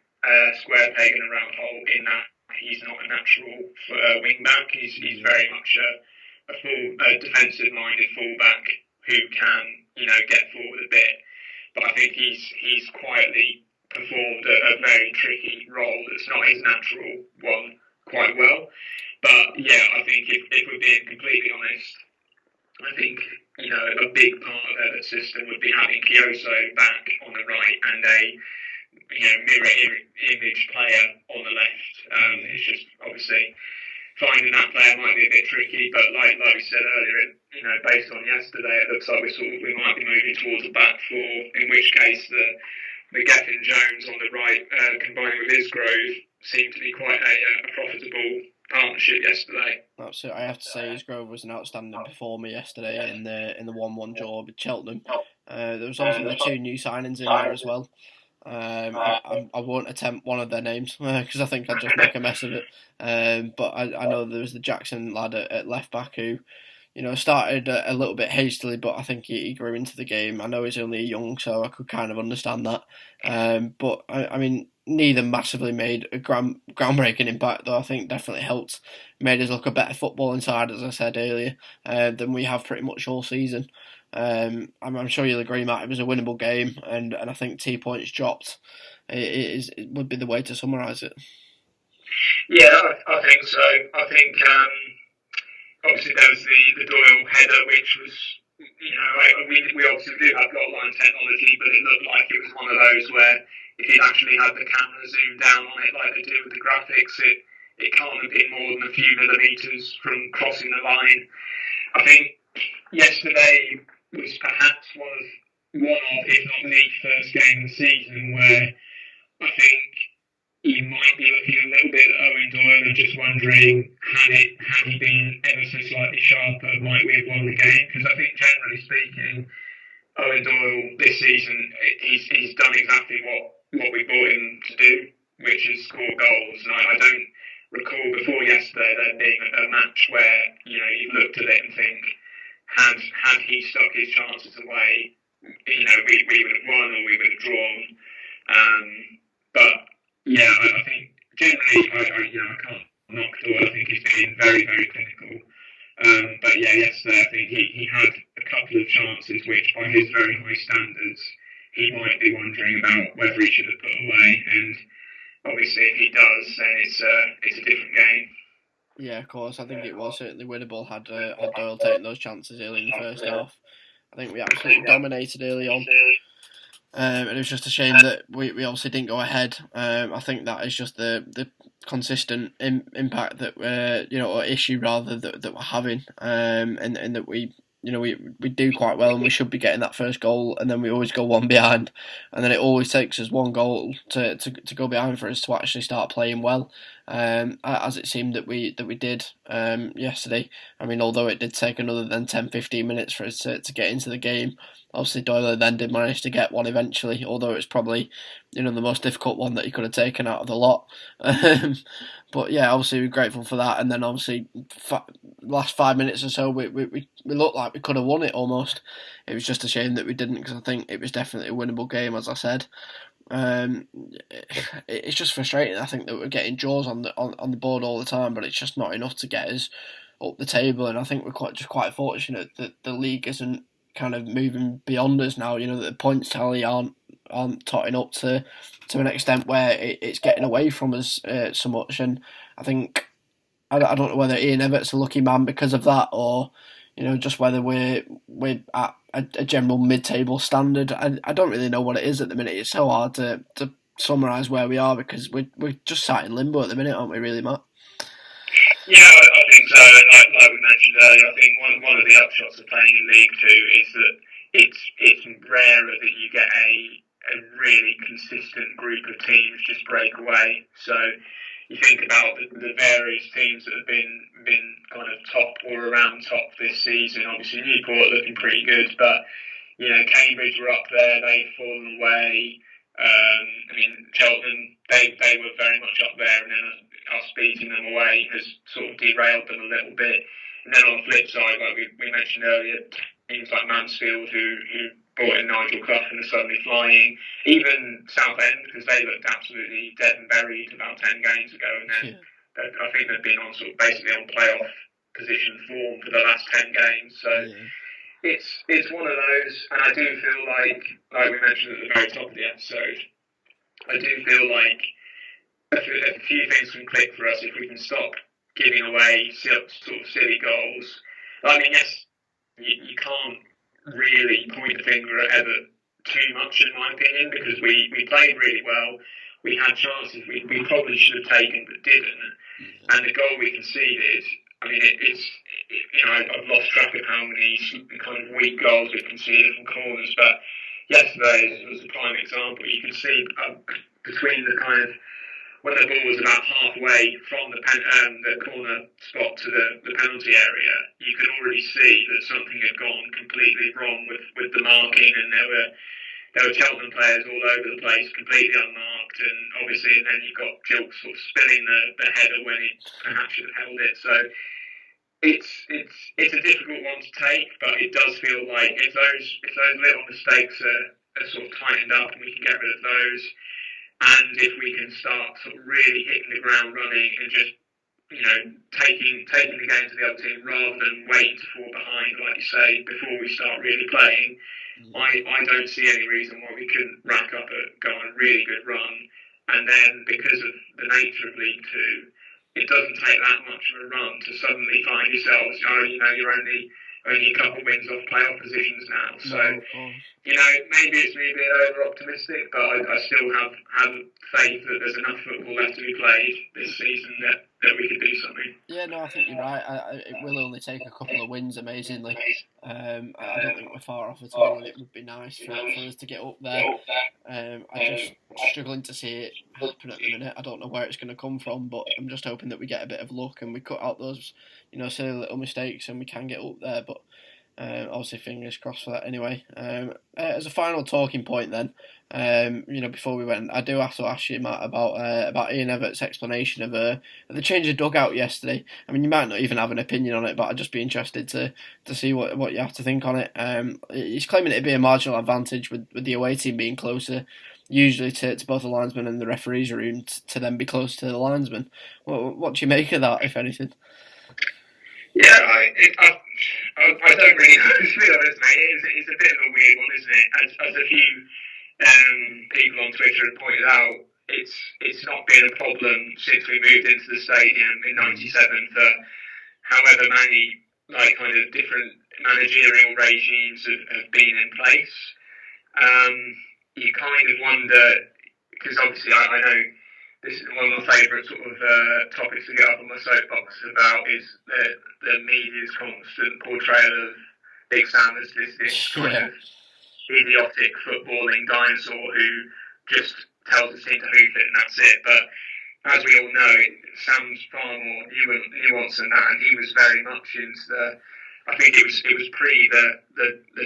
square peg in a round hole in that he's not a natural wing back. He's very much a defensive-minded fullback who can, get forward a bit. But I think he's quietly performed a very tricky role that's not his natural one quite well. But yeah, I think if we're being completely honest, I think a big part of the system would be having Kyoso back on the right and a mirror image player on the left. It's just obviously finding that player might be a bit tricky, but like we said earlier, based on yesterday, it looks like we might be moving towards a back four. In which case, the Gethin Jones on the right, combined with Isgrove, seemed to be quite a profitable partnership yesterday. Absolutely, I have to say Isgrove was an outstanding performer yesterday in the 1-1 draw with Cheltenham. There was also the two new signings in there as well. I won't attempt one of their names because I think I'd just make a mess of it. But I know there was the Jackson lad at left back who, started a little bit hastily, but I think he grew into the game. I know he's only young, so I could kind of understand that. But I mean, neither massively made a groundbreaking impact, though I think definitely helped, made us look a better footballing side, as I said earlier, than we have pretty much all season. I'm sure you'll agree, Matt, it was a winnable game, and I think 2 points dropped it would be the way to summarise it. Yeah, I think so. I think obviously there was the Doyle header, which was, we obviously do have got line technology, but it looked like it was one of those where if you'd actually had the camera zoomed down on it like they do with the graphics, it can't have been more than a few millimetres from crossing the line. I think yesterday was perhaps one of, if not the first game of the season where I think you might be looking a little bit at Owen Doyle and just wondering, had he been ever so slightly sharper, might we have won the game? Because I think, generally speaking, Owen Doyle this season, he's done exactly what we brought him to do, which is score goals. And I don't recall before yesterday there being a match where you looked at it and think, had he stuck his chances away, we would have won or we would have drawn. But yeah, I think generally, I can't knock Doyle. I think he's been very, very clinical. But yeah, yesterday I think he had a couple of chances which, by his very high standards, he might be wondering about whether he should have put away. And obviously, if he does, then it's a different game. Yeah, of course. I think it was certainly winnable had Doyle taken those chances early in the first half. I think we absolutely dominated early on. And it was just a shame that we obviously didn't go ahead. I think that is just the consistent impact that or issue rather that we're having, and that we do quite well and we should be getting that first goal, and then we always go one behind, and then it always takes us one goal to go behind for us to actually start playing well. As it seemed that we did yesterday. I mean, although it did take another than 10-15 minutes for us to get into the game. Obviously, Doyle then did manage to get one eventually, although it's probably the most difficult one that he could have taken out of the lot. But yeah, obviously we're grateful for that. And then obviously, last 5 minutes or so, we looked like we could have won it almost. It was just a shame that we didn't, because I think it was definitely a winnable game, as I said. It's just frustrating. I think that we're getting draws on the board all the time, but it's just not enough to get us up the table. And I think we're quite fortunate that the league isn't kind of moving beyond us now. That the points tally aren't totting up to an extent where it's getting away from us so much. And I think I don't know whether Ian Everett's a lucky man because of that, or just whether we're at a general mid-table standard. I don't really know what it is at the minute. It's so hard to summarise where we are, because we're just sat in limbo at the minute, aren't we, really, Matt? Yeah, I think so. Like we mentioned earlier, I think one of the upshots of playing in League Two is that it's rarer that you get a really consistent group of teams just break away. So you think about the various teams that have been kind of top or around top this season. Obviously, Newport looking pretty good, but Cambridge were up there. They've fallen away. Cheltenham, they were very much up there, and then us beating them away has sort of derailed them a little bit. And then on the flip side, like we mentioned earlier, teams like Mansfield who brought in Nigel Clough and are suddenly flying. Even Southend, because they looked absolutely dead and buried about 10 games ago, and then I think they've been on sort of basically on playoff position form for the last 10 games. So it's one of those, and I do feel like we mentioned at the very top of the episode, I do feel like a few things can click for us if we can stop giving away sort of silly goals. I mean, yes, you can't really point the finger at Everett too much, in my opinion, because we played really well. We had chances we probably should have taken but didn't. And the goal we conceded, I mean, I've lost track of how many kind of weak goals we've conceded from corners, but yesterday was a prime example. You can see between the kind of, when the ball was about halfway from the corner spot to the penalty area, you could already see that something had gone completely wrong with the marking, and there were Cheltenham players all over the place, completely unmarked, and obviously, and then you've got Gilk sort of spilling the header when he perhaps should have held it. So it's a difficult one to take, but it does feel like if those little mistakes are sort of tightened up and we can get rid of those, and if we can start sort of really hitting the ground running and just taking the game to the other team rather than waiting to fall behind, like you say, before we start really playing, I don't see any reason why we couldn't rack up go on a really good run. And then because of the nature of League Two, it doesn't take that much of a run to suddenly find yourselves, you're only a couple of wins off playoff positions now. So, maybe it's me being over-optimistic, but I still have faith that there's enough football left to be played this season that we could do something. Yeah, no, I think you're right. It will only take a couple of wins, amazingly. I don't think we're far off at all, and it would be nice for us to get up there. I'm just struggling to see it happen at the minute. I don't know where it's going to come from, but I'm just hoping that we get a bit of luck and we cut out those, silly little mistakes and we can get up there. But Obviously, fingers crossed for that anyway. As a final talking point then, before we went, I do have to ask you, Matt, about Ian Everett's explanation of the change of dugout yesterday. I mean, you might not even have an opinion on it, but I'd just be interested to see what you have to think on it. He's claiming it'd be a marginal advantage with the away team being closer, usually to both the linesmen and the referees' room, to then be close to the linesmen. What do you make of that, if anything? Yeah, I don't really know, to be honest, mate. It's a bit of a weird one, isn't it? As a few people on Twitter have pointed out, it's not been a problem since we moved into the stadium in '97 for however many kind of different managerial regimes have been in place. You kind of wonder, because obviously I know this is one of my favourite sort of topics to get up on my soapbox about, is the media's constant portrayal of Big Sam as this kind of idiotic footballing dinosaur who just tells the team to hoof it and that's it. But as we all know, Sam's far more nuanced than that, and he was very much into I think it was pre the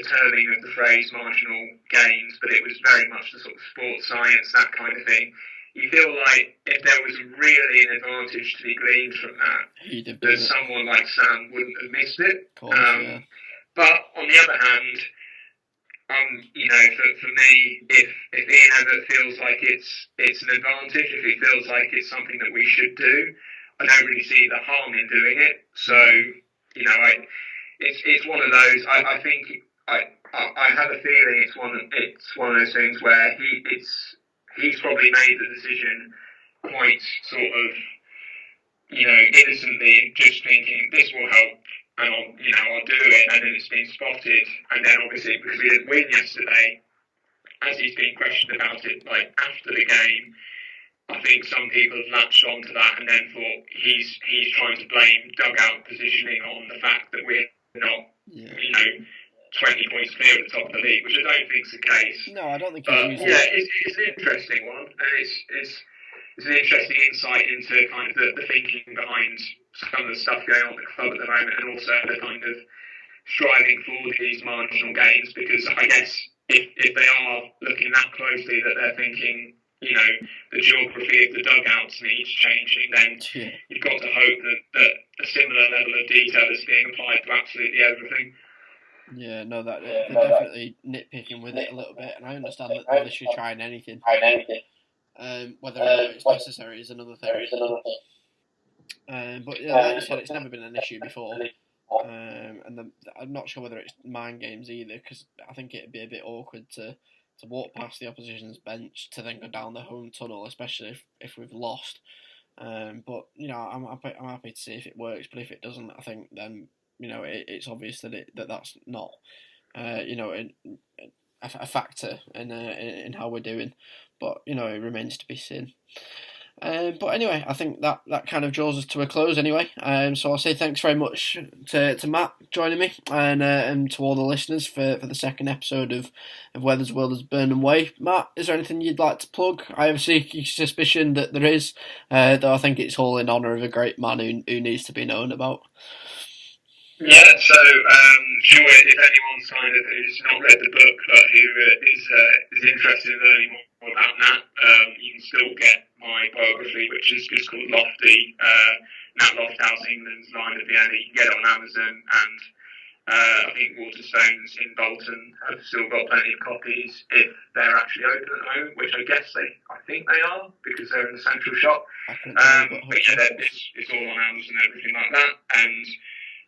terming of the phrase marginal gains, but it was very much the sort of sports science, that kind of thing. You feel like if there was really an advantage to be gleaned from that someone like Sam wouldn't have missed it. Course, yeah. But on the other hand, for me, if Ian Everett feels like it's an advantage, if he feels like it's something that we should do, I don't really see the harm in doing it. So, it's one of those. I think I have a feeling it's one of those things where he's probably made the decision quite sort of, innocently, just thinking this will help, and I'll do it, and then it's been spotted, and then obviously because we didn't win yesterday, as he's been questioned about it, after the game, I think some people have latched onto that and then thought he's trying to blame dugout positioning on the fact that we're not, 20 points clear at the top of the league, which I don't think is the case. No, I don't think he's using it. It's an interesting one, and it's an interesting insight into kind of the thinking behind some of the stuff going on at the club at the moment, and also the kind of striving for these marginal gains, because I guess if they are looking that closely that they're thinking, the geography of the dugouts needs changing, then you've got to hope that a similar level of detail is being applied to absolutely everything. Yeah, no, they're definitely nitpicking with it a little bit, and I understand that they should try anything. Whether or not it's necessary is another thing. But yeah, like you said, it's never been an issue before. And I'm not sure whether it's mind games either, because I think it'd be a bit awkward to walk past the opposition's bench to then go down the home tunnel, especially if we've lost. But I'm happy to see if it works. But if it doesn't, I think then it's obvious that's not a factor in how we're doing. But it remains to be seen. But anyway, I think that kind of draws us to a close anyway. So I'll say thanks very much to Matt joining me, and to all the listeners for the second episode of Where There's a Will, There's a Burnden Way. Matt, is there anything you'd like to plug? I have a sneaky suspicion that there is, though I think it's all in honour of a great man who needs to be known about. Yeah, so sure, if anyone's kind of who's not read the book but who is interested in learning more about Nat, you can still get my biography, which is just called Lofty, Nat Lofthouse, England's Line of Vienna. You can get it on Amazon, and I think Waterstones in Bolton have still got plenty of copies if they're actually open at the moment, which I think they are, because they're in the central shop. But yeah, it's all on Amazon and everything like that, and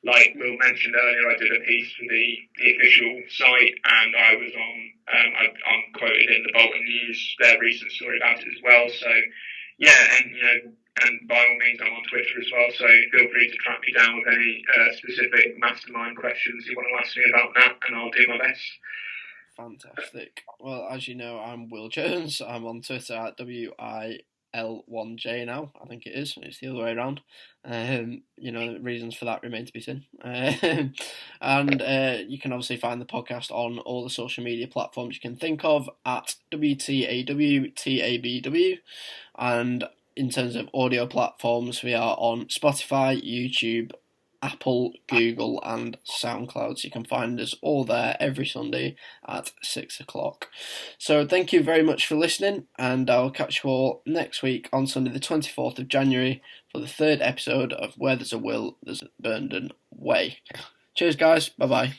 like Will mentioned earlier, I did a piece for the official site, and I was I'm quoted in the Bolton News, their recent story about it as well. So yeah, and by all means, I'm on Twitter as well. So feel free to track me down with any specific mastermind questions you want to ask me about that, and I'll do my best. Fantastic. Well, as you know, I'm Will Jones. I'm on Twitter at WIL1J now. I think it is. It's the other way around. Reasons for that remain to be seen. And you can obviously find the podcast on all the social media platforms you can think of at WTAWTABW. And in terms of audio platforms, we are on Spotify, YouTube, Apple, Google, and SoundCloud. So you can find us all there every Sunday at 6 o'clock. So thank you very much for listening, and I'll catch you all next week on Sunday, the 24th of January, for the third episode of Where There's a Will, There's a Burnden Way. Cheers, guys. Bye-bye.